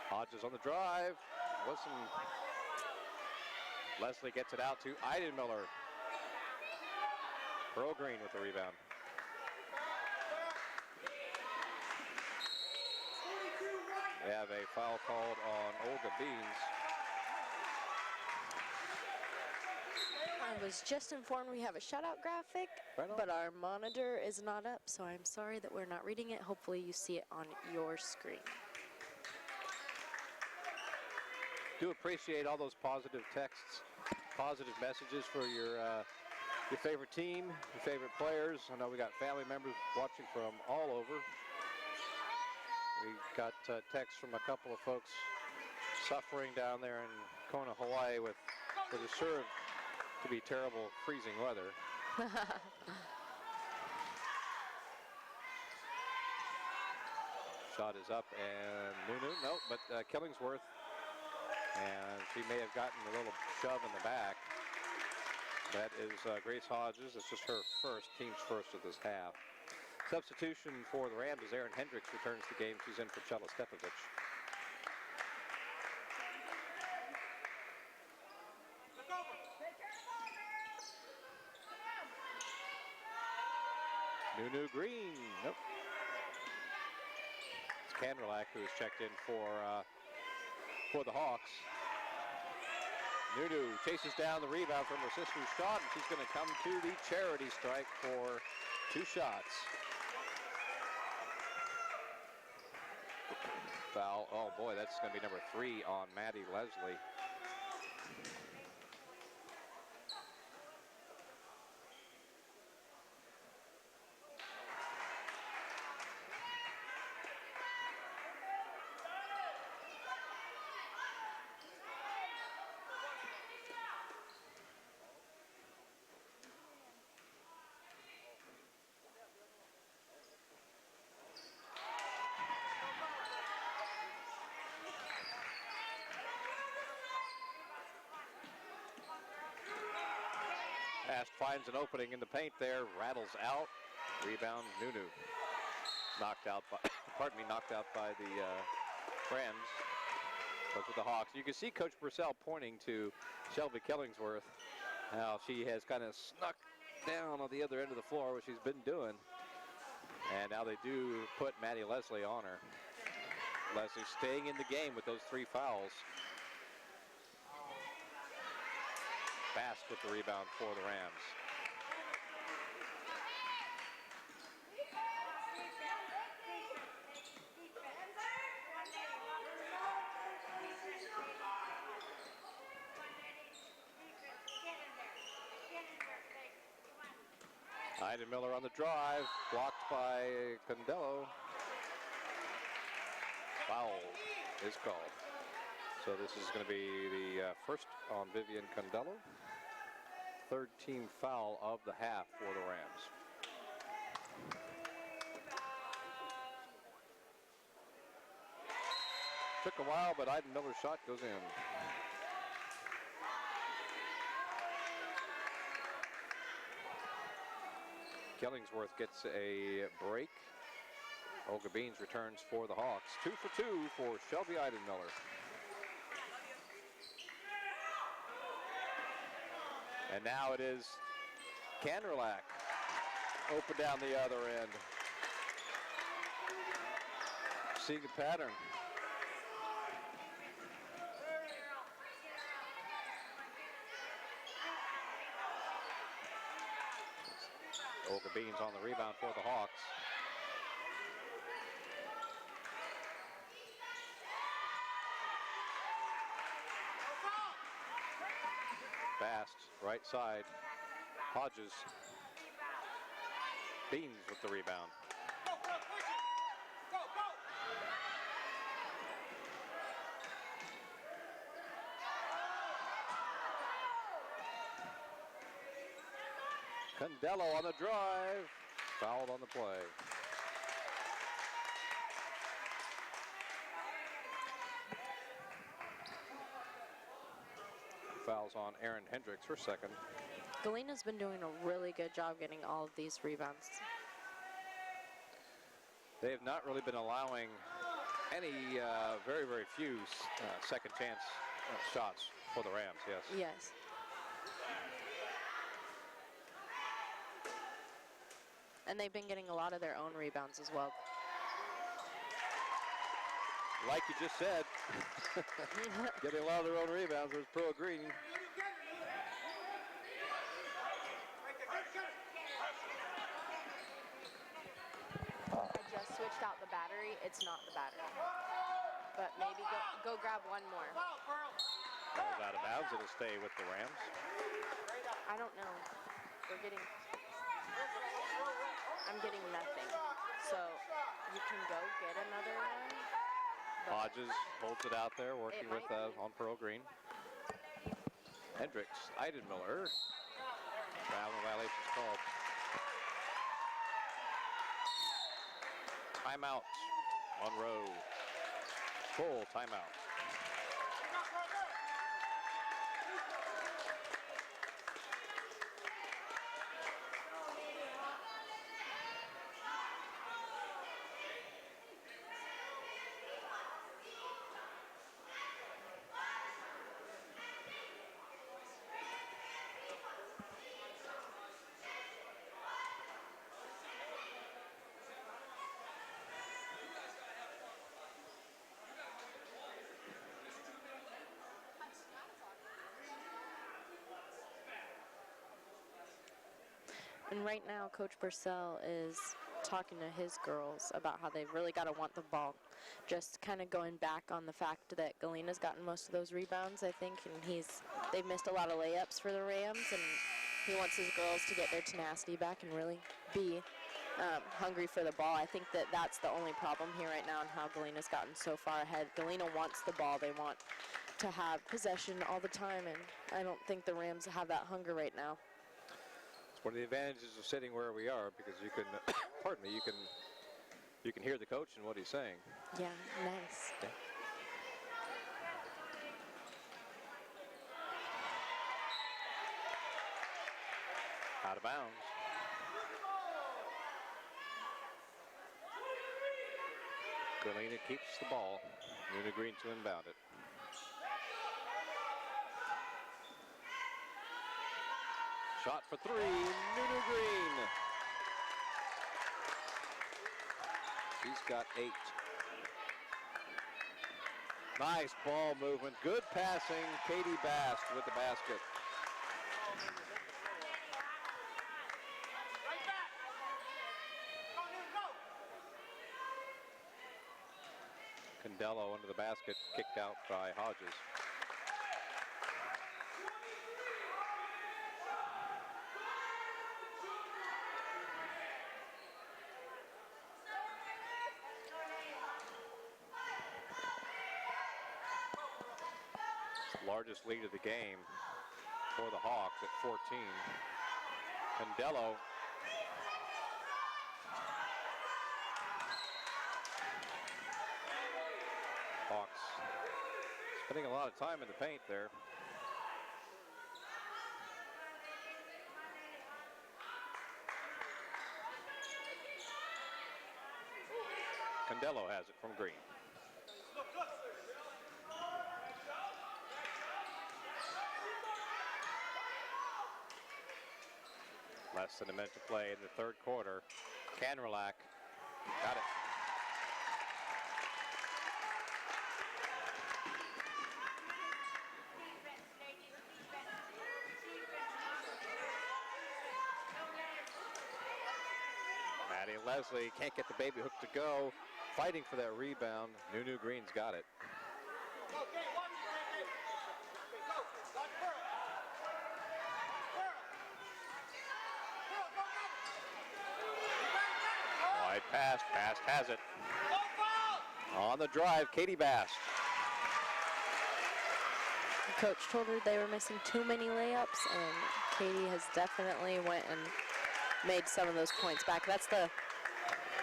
Hodges on the drive. Listen. Leslie gets it out to Idemiller. Earl Green with the rebound. We have a foul called on Olga Beans. I was just informed we have a shutout graphic, Right on. but our monitor is not up, so I'm sorry that we're not reading it. Hopefully you see it on your screen. Do appreciate all those positive texts, positive messages for your favorite team, your favorite players. I know we got family members watching from all over. We got texts from a couple of folks suffering down there in Kona, Hawaii with what is sure to be terrible freezing weather. Shot is up and nope, but Killingsworth, and she may have gotten a little shove in the back. That is Grace Hodges. It's just her team's first of this half. Substitution for the Rams as Erin Hendricks returns the game. She's in for Chela Stepovich. Nunu Green, nope. It's Kanderlach who has checked in for the Hawks. Nunu chases down the rebound from her sister's shot, and she's going to come to the charity strike for 2 shots. Foul, oh boy, that's going to be number 3 on Maddie Leslie. Ast finds an opening in the paint there, rattles out, rebound Nunu. Knocked out by, knocked out by the Rams. Goes with the Hawks. You can see Coach Purcell pointing to Shelby Killingsworth. Now she has kind of snuck down on the other end of the floor, which she's been doing. And now they do put Maddie Leslie on her. Leslie staying in the game with those 3 fouls. Fast with the rebound for the Rams. Ida Miller on the drive, blocked by Condello. Foul is called. So this is going to be the first on Vivian Condello. 3rd team foul of the half for the Rams. Took a while, but Iden Miller's shot goes in. Killingsworth gets a break. Olga Beans returns for the Hawks. 2 for 2 for Shelby Iden Miller. And now it is Kanderlach open down the other end. Seeing a pattern. Olga Beans on the rebound for the Hawks. Fast, right side. Hodges. Beans with the rebound. Condello on the drive. Fouled on the play. Fouls on Erin Hendricks, her second. Galena's been doing a really good job getting all of these rebounds. They have not really been allowing any, very, very few second chance shots for the Rams, yes. Yes. And they've been getting a lot of their own rebounds as well. like you just said, getting a lot of their own rebounds. There's Pro Green. I just switched out the battery. It's not the battery. But maybe go grab one more. Ball's out of bounds. It'll stay with the Rams. I don't know. I'm getting nothing. So you can go get another one. Hodges holds it out there, working with on Pearl Green. Hendricks, Eidenmiller. Traveling violations called. Timeout. Monroe. Full timeout. And right now, Coach Purcell is talking to his girls about how they've really got to want the ball. Just kind of going back on the fact that Galena's gotten most of those rebounds, I think, and they've missed a lot of layups for the Rams, and he wants his girls to get their tenacity back and really be hungry for the ball. I think that's the only problem here right now and how Galena's gotten so far ahead. Galena wants the ball. They want to have possession all the time, and I don't think the Rams have that hunger right now. It's one of the advantages of sitting where we are, because you can, pardon me, you can hear the coach and what he's saying. Yeah, nice. Yeah. Out of bounds. Galena keeps the ball. Nuna Green to inbound it. Shot for three, Nuna Green. She's got 8. Nice ball movement, good passing. Katie Bast with the basket. Condello under the basket, kicked out by Hodges. Largest lead of the game for the Hawks at 14. Condello. Hawks spending a lot of time in the paint there. Condello has it from Green. Less than a minute to play in the third quarter. Canrelak got it. Maddie Leslie can't get the baby hook to go. Fighting for that rebound. Nunu Green's got it. Wide pass. Bast has it. On the drive, Katie Bast. Coach told her they were missing too many layups, and Katie has definitely went and made some of those points back. That's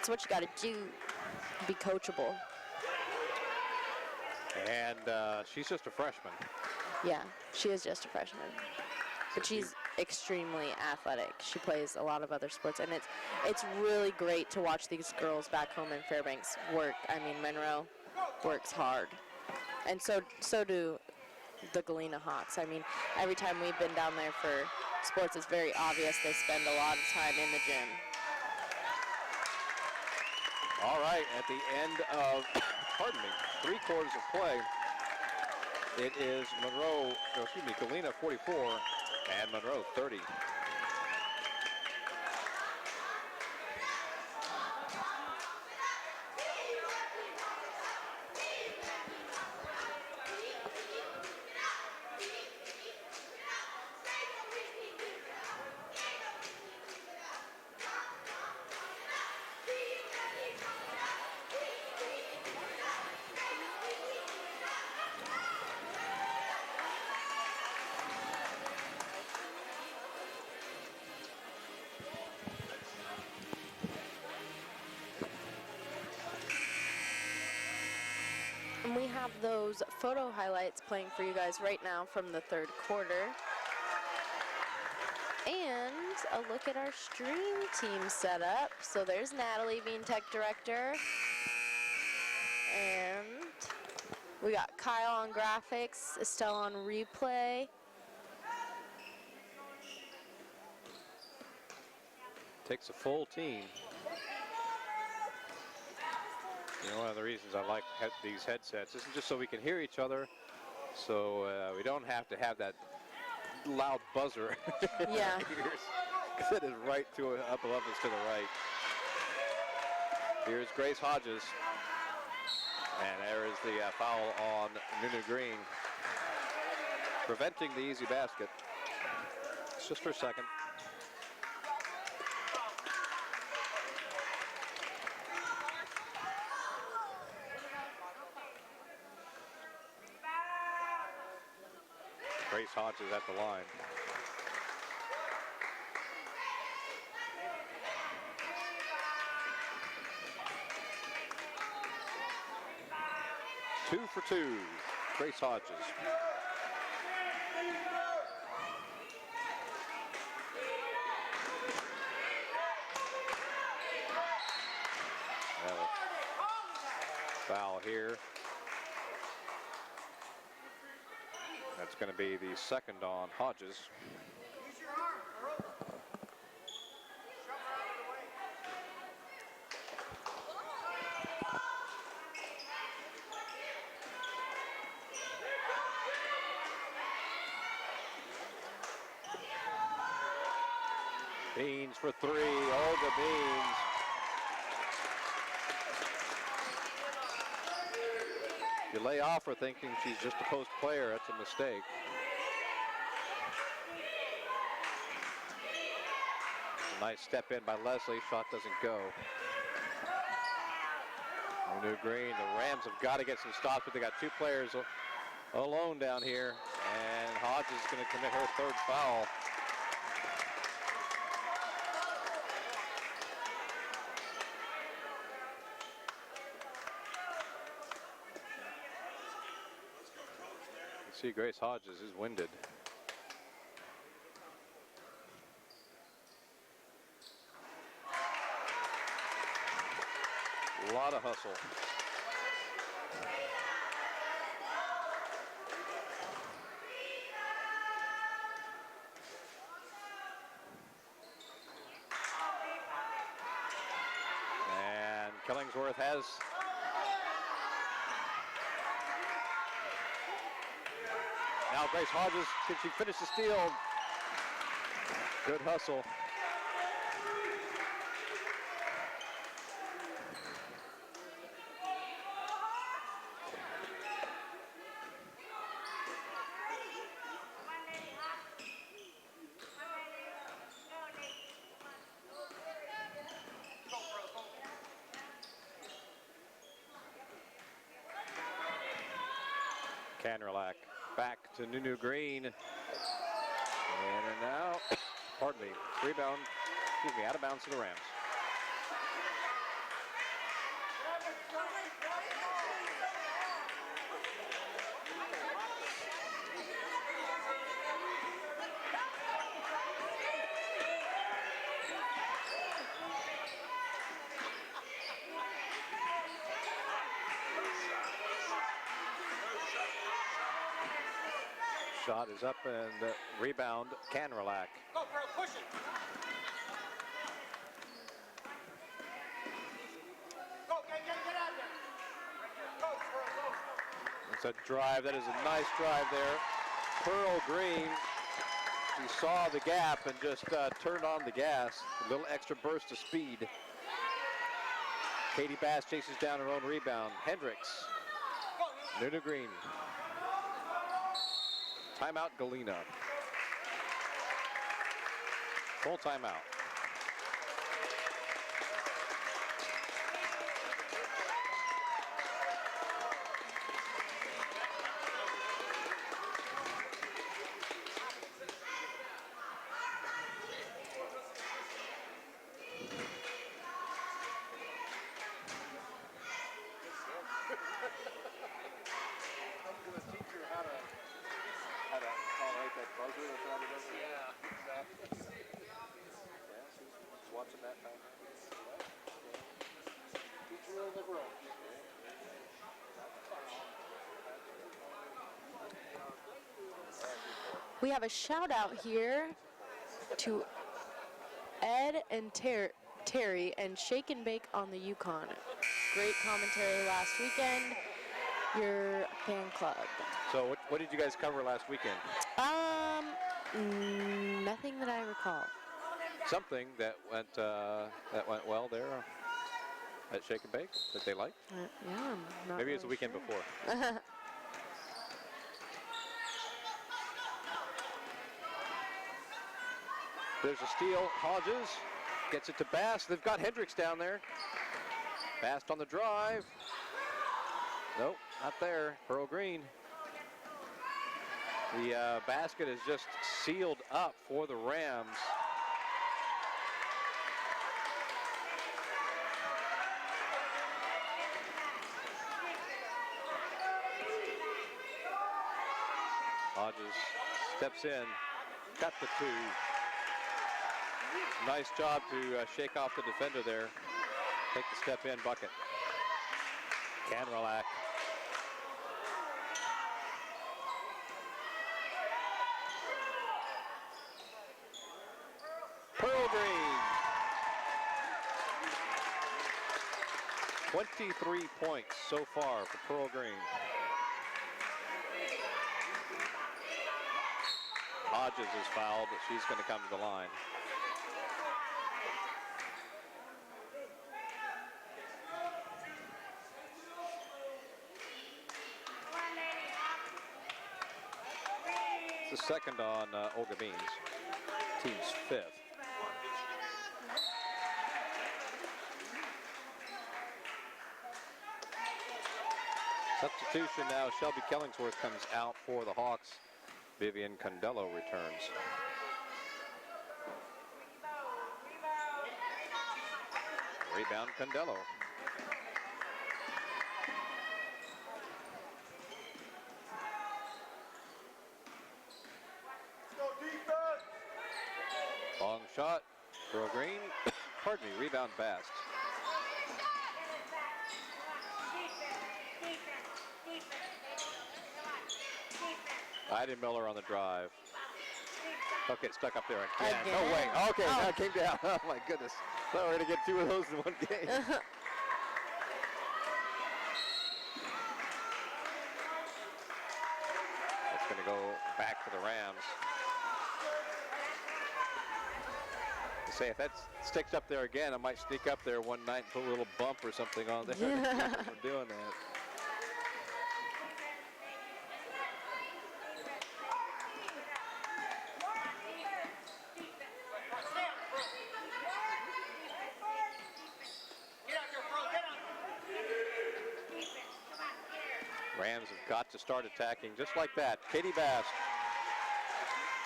what you got to do, be coachable. And she's just a freshman. Yeah, she is just a freshman. But she's extremely athletic. She plays a lot of other sports, and it's really great to watch these girls back home in Fairbanks work. I mean, Monroe works hard, and so do the Galena Hawks. I mean, every time we've been down there for sports, it's very obvious they spend a lot of time in the gym. All right, at the end of pardon me, 3 quarters of play. It is Galena 44 and Monroe 30. And we have those photo highlights playing for you guys right now from the 3rd quarter. And a look at our stream team setup. So there's Natalie being tech director. And we got Kyle on graphics, Estelle on replay. Takes a full team. You know, one of the reasons I like these headsets isn't just so we can hear each other, so we don't have to have that loud buzzer. Yeah. Because it is right to up above us to the right. Here's Grace Hodges. And there is the foul on Nunu Green, preventing the easy basket. It's just for a second. Grace Hodges at the line. Two for two, Grace Hodges. Foul here. That's going to be the second on Hodges. Beans for 3, Olga Beans. You lay off her thinking she's just a post player, that's a mistake. A nice step in by Leslie, shot doesn't go. New Green, the Rams have got to get some stops, but they got 2 players alone down here, and Hodges is going to commit her 3rd foul. You see Grace Hodges is winded. A lot of hustle. And Killingsworth has now Grace Hodges, can she finish the steal? Good hustle. Canrelak back to Nunu Green. And now, pardon me, rebound, out of bounds to the Rams. Shot is up and rebound, Canrelak. Go, bro, push it. Go, get out there. Go, That's a drive. That is a nice drive there. Pearl Green, he saw the gap and just turned on the gas. A little extra burst of speed. Katie Bass chases down her own rebound. Hendricks. Nunu Green. Timeout, Galena. Full timeout. We have a shout out here to Ed and Terry and Shake and Bake on the Yukon. Great commentary last weekend. Your fan club. So what did you guys cover last weekend? Nothing that I recall. Something that went well there at Shake and Bake that they liked? Yeah, I'm not Maybe it was the really weekend sure. before. There's a steal. Hodges gets it to Bass. They've got Hendricks down there. Bass on the drive. Nope, not there. Pearl Green. The basket is just sealed up for the Rams. Hodges steps in, got the two. Nice job to shake off the defender there. Take the step in bucket. Canrelack. Pearl Green. 23 points so far for Pearl Green. Hodges is fouled, but she's going to come to the line. It's the second on Olga Beans, team's fifth. Substitution now, Shelby Killingsworth comes out for the Hawks. Vivian Condello returns. Rebound Condello. Long shot, Pearl Green. Pardon me, rebound Bast. Ida Miller on the drive. Okay, stuck up there again. No way. Okay, now it came down. Oh my goodness. Thought we were going to get two of those in one game. That's going to go back to the Rams. Say if that sticks up there again, I might sneak up there one night and put a little bump or something on there. We're doing that. Rams have got to start attacking just like that. Katie Bass.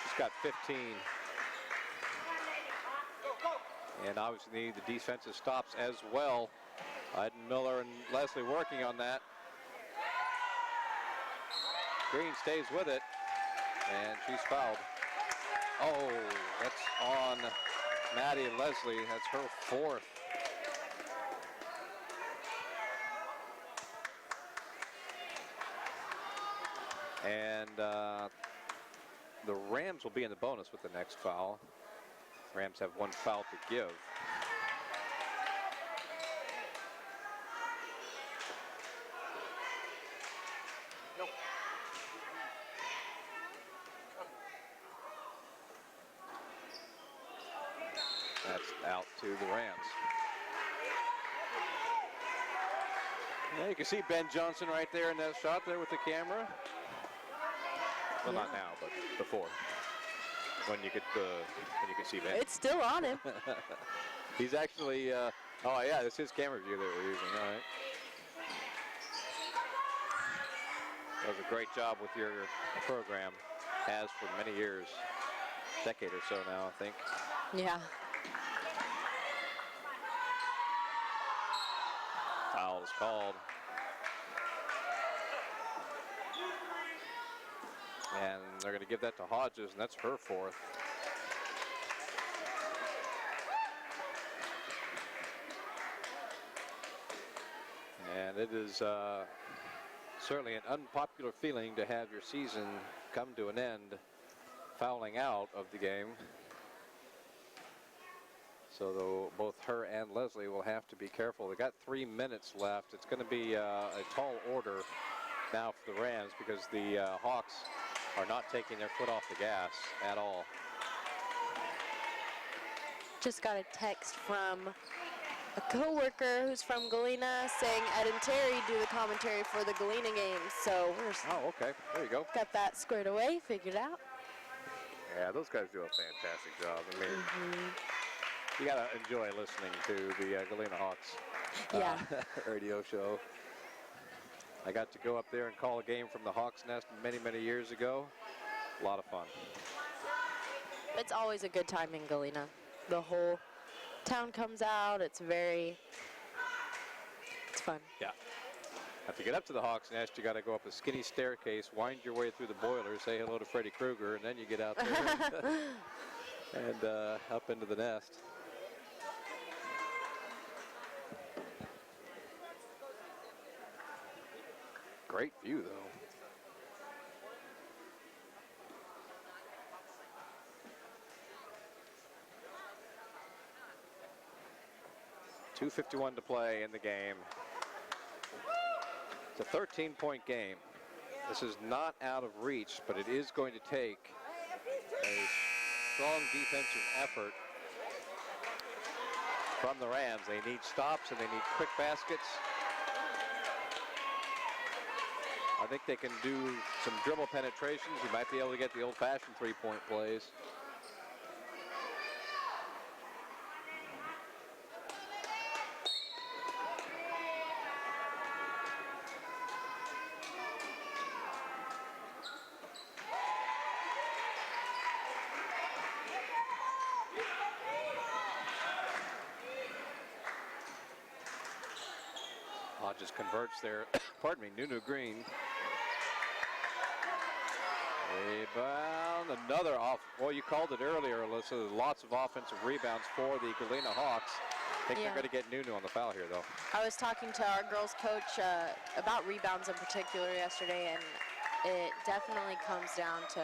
She's got 15. And obviously need the defensive stops as well. Iden Miller and Leslie working on that. Green stays with it, and she's fouled. Oh, that's on Maddie Leslie. That's her fourth. And the Rams will be in the bonus with the next foul. Rams have one foul to give. That's out to the Rams. Yeah, you can see Ben Johnson right there in that shot there with the camera. Well, not now, but before, when you could see Ben. It's still on him. He's actually. Oh yeah, this is his camera view that we're using. All right. Does a great job with your program. Has for many years, decade or so now, I think. Yeah. Foul is called. And they're going to give that to Hodges, and that's her fourth. And it is certainly an unpopular feeling to have your season come to an end fouling out of the game. So though both her and Leslie will have to be careful. They got 3 minutes left. It's going to be a tall order now for the Rams because the Hawks are not taking their foot off the gas at all. Just got a text from a co-worker who's from Galena saying Ed and Terry do the commentary for the Galena games. So we're Oh, okay. There you go. got that squared away, figured out. Yeah, those guys do a fantastic job. I mean, you got to enjoy listening to the Galena Hawks radio show. I got to go up there and call a game from the Hawks Nest many, many years ago. A lot of fun. It's always a good time in Galena. The whole town comes out. It's fun. Yeah. To get up to the Hawks Nest, you got to go up a skinny staircase, wind your way through the boiler, say hello to Freddie Krueger, and then you get out there and up into the nest. Great view, though. .251 to play in the game. It's a 13-point game. This is not out of reach, but it is going to take a strong defensive effort from the Rams. They need stops and they need quick baskets. I think they can do some dribble penetrations. You might be able to get the old-fashioned three-point plays. Hodges converts there. Pardon me, Nunu Green. Rebound, another off. Well, you called it earlier, Alyssa. Lots of offensive rebounds for the Galena Hawks. I think they're going to get Nunu on the foul here, though. I was talking to our girls' coach about rebounds in particular yesterday, and it definitely comes down to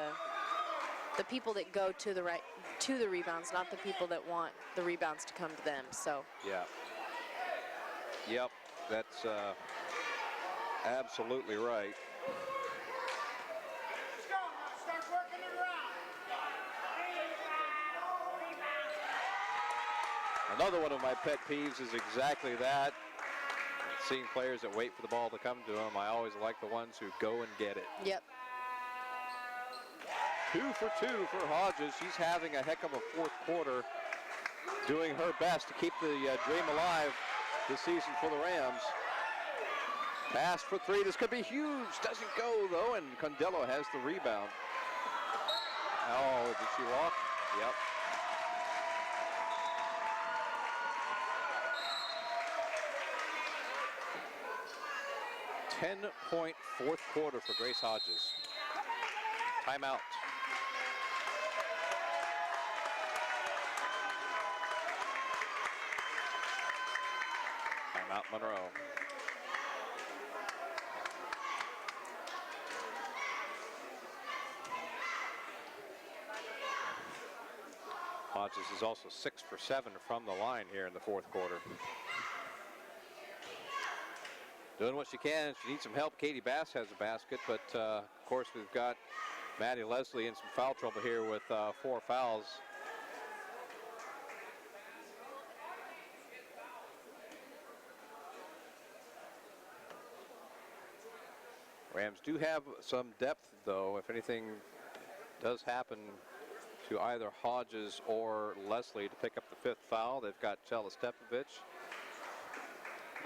the people that go to the rebounds, not the people that want the rebounds to come to them. So. Yeah. Yep. That's absolutely right. Another one of my pet peeves is exactly that. Seeing players that wait for the ball to come to them. I always like the ones who go and get it. Yep. 2 for 2 for Hodges. She's having a heck of a fourth quarter, doing her best to keep the dream alive this season for the Rams. Pass for three. This could be huge. Doesn't go, though, and Condello has the rebound. Oh, did she walk? Yep. .10-point fourth quarter for Grace Hodges. Timeout. Timeout, Monroe. Hodges is also 6 for 7 from the line here in the fourth quarter. Doing what she can. If she needs some help, Katie Bass has a basket, but of course we've got Maddie Leslie in some foul trouble here with 4 fouls. Rams do have some depth, though. If anything does happen to either Hodges or Leslie to pick up the 5th foul, they've got Chela Stepovich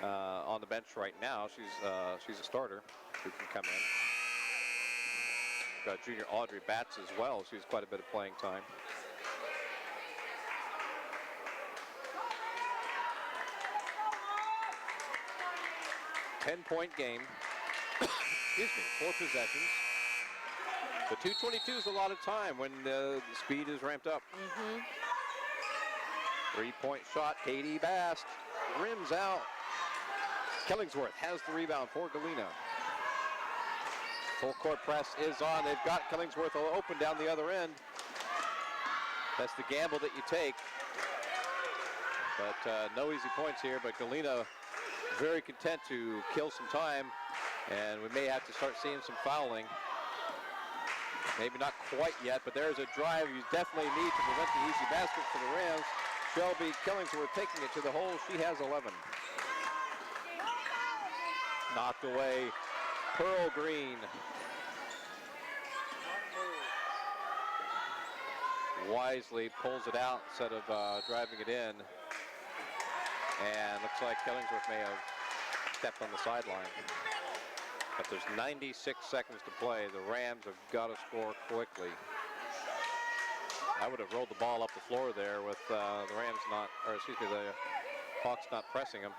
on the bench right now. She's a starter who can come in. We've got junior Audrey Batts as well. She's quite a bit of playing time. Ten-point game. Excuse me, 4 possessions. The 2:22 is a lot of time when the speed is ramped up. 3-point shot, Katie Bast rims out. Killingsworth has the rebound for Galena. Full court press is on. They've got Killingsworth open down the other end. That's the gamble that you take. But no easy points here, but Galena very content to kill some time, and we may have to start seeing some fouling. Maybe not quite yet, but there's a drive you definitely need to prevent the easy basket for the Rams. Shelby Killingsworth taking it to the hole. She has 11. Knocked away. Pearl Green. Wisely pulls it out instead of driving it in. And looks like Killingsworth may have stepped on the sideline. But there's 96 seconds to play. The Rams have got to score quickly. I would have rolled the ball up the floor there with the Rams not, or excuse me, the Hawks not pressing them.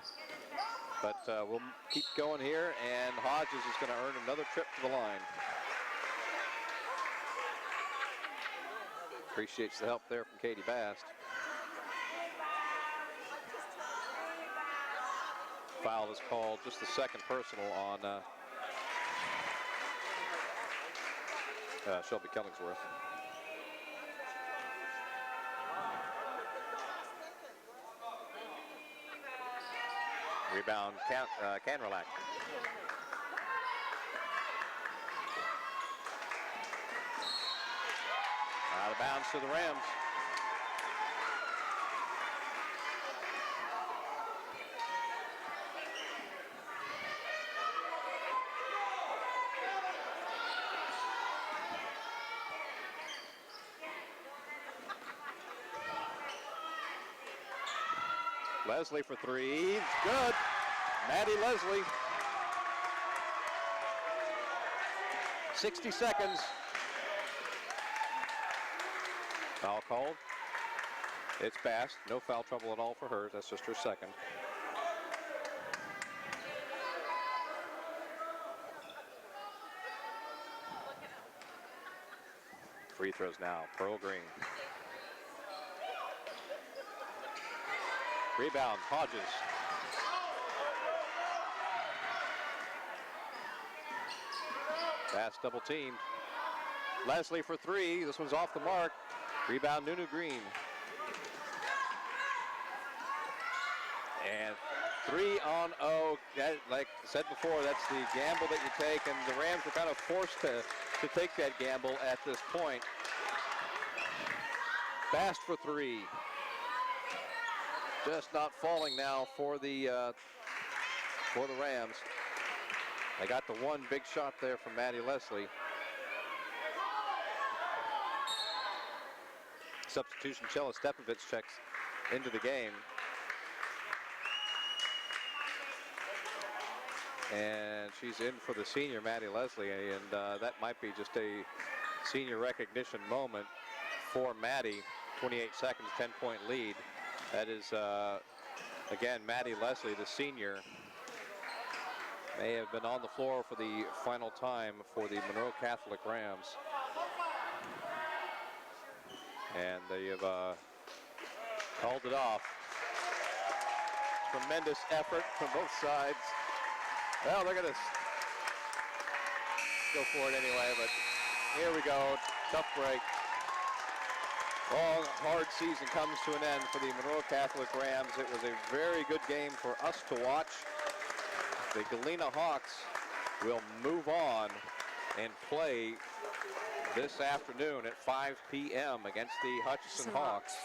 But we'll keep going here, and Hodges is going to earn another trip to the line. Appreciates the help there from Katie Bast. Foul is called, just the second personal on Shelby Killingsworth. Rebound, Canrelack. Out of bounds to the Rams. Leslie for 3, good. Maddie Leslie. 60 seconds. Foul called. It's Bast. No foul trouble at all for her. That's just her second. Free throws now. Pearl Green. Rebound, Hodges. Bast double teamed. Leslie for 3. This one's off the mark. Rebound, Nunu Green. And 3 on 0. Like I said before, that's the gamble that you take, and the Rams were kind of forced to take that gamble at this point. Bast for 3. Just not falling now for the Rams. They got the one big shot there from Maddie Leslie. Substitution, Chela Stepovich checks into the game. And she's in for the senior, Maddie Leslie, and that might be just a senior recognition moment for Maddie. 28 seconds, 10-point lead. That is, again, Maddie Leslie, the senior, may have been on the floor for the final time for the Monroe Catholic Rams. And they have called it off. Tremendous effort from both sides. Well, they're going to go for it anyway, but here we go. Tough break. Long, hard season comes to an end for the Monroe Catholic Rams. It was a very good game for us to watch. The Galena Hawks will move on and play this afternoon at 5 p.m. against the Hutchinson Hawks.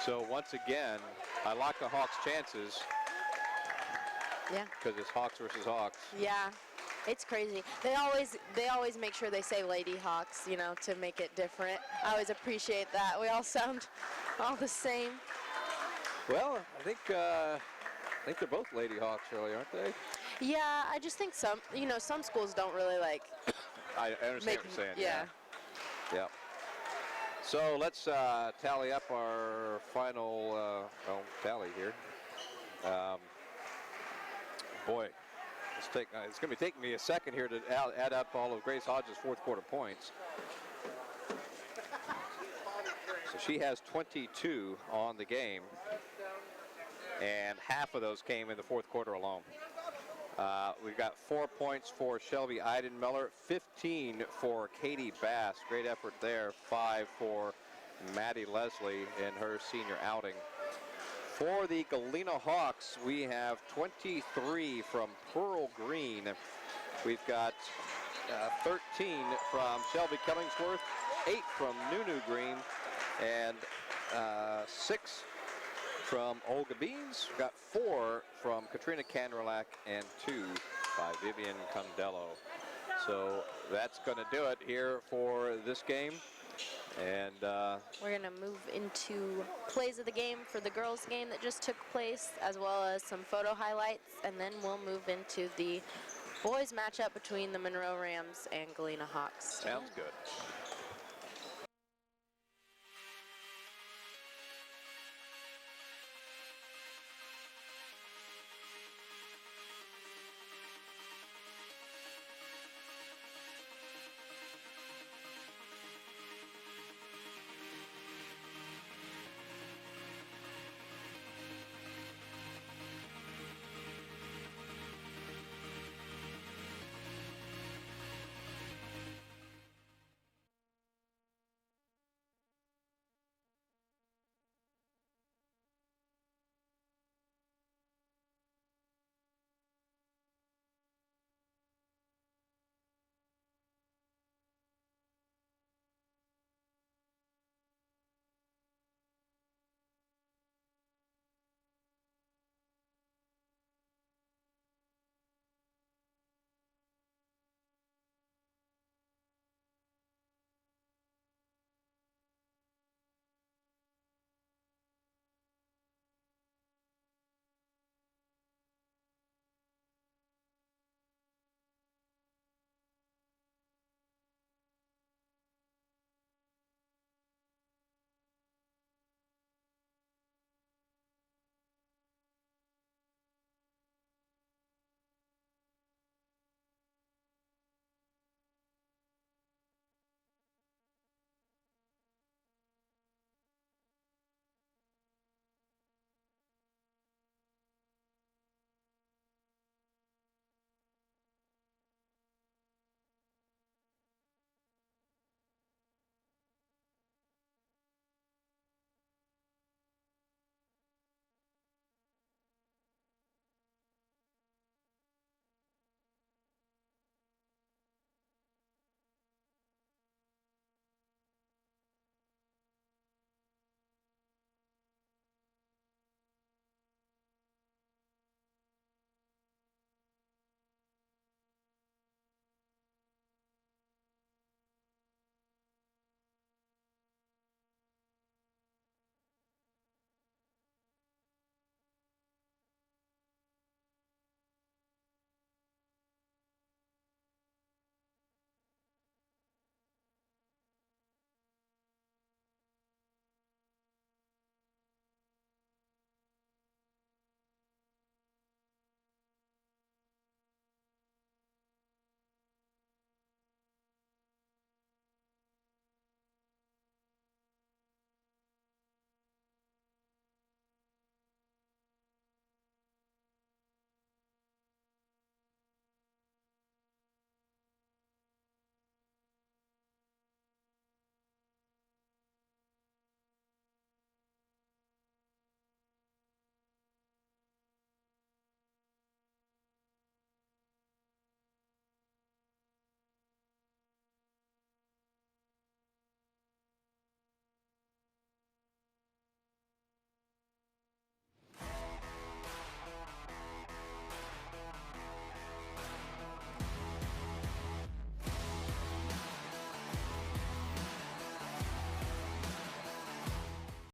So once again, I like the Hawks' chances. Yeah. Because it's Hawks versus Hawks. Yeah. It's crazy. They always make sure they say Lady Hawks, you know, to make it different. I always appreciate that. We all sound all the same. Well, I think they're both Lady Hawks, really, aren't they? Yeah, I just think some schools don't really like. I understand what you're saying. Yeah. Yeah. So let's tally up our final tally here. Boy, it's going to be taking me a second here to add up all of Grace Hodges' fourth quarter points. So she has 22 on the game, and half of those came in the fourth quarter alone. We've got 4 points for Shelby Eidenmiller, 15 for Katie Bass. Great effort there. 5 for Maddie Leslie in her senior outing. For the Galena Hawks, we have 23 from Pearl Green. We've got 13 from Shelby Killingsworth, 8 from Nunu Green, and 6 from Olga Beans. We've got 4 from Katrina Canrelak and 2 by Vivian Condello. So that's going to do it here for this game. And we're going to move into plays of the game for the girls' game that just took place, as well as some photo highlights, and then we'll move into the boys' matchup between the Monroe Rams and Galena Hawks. Sounds good.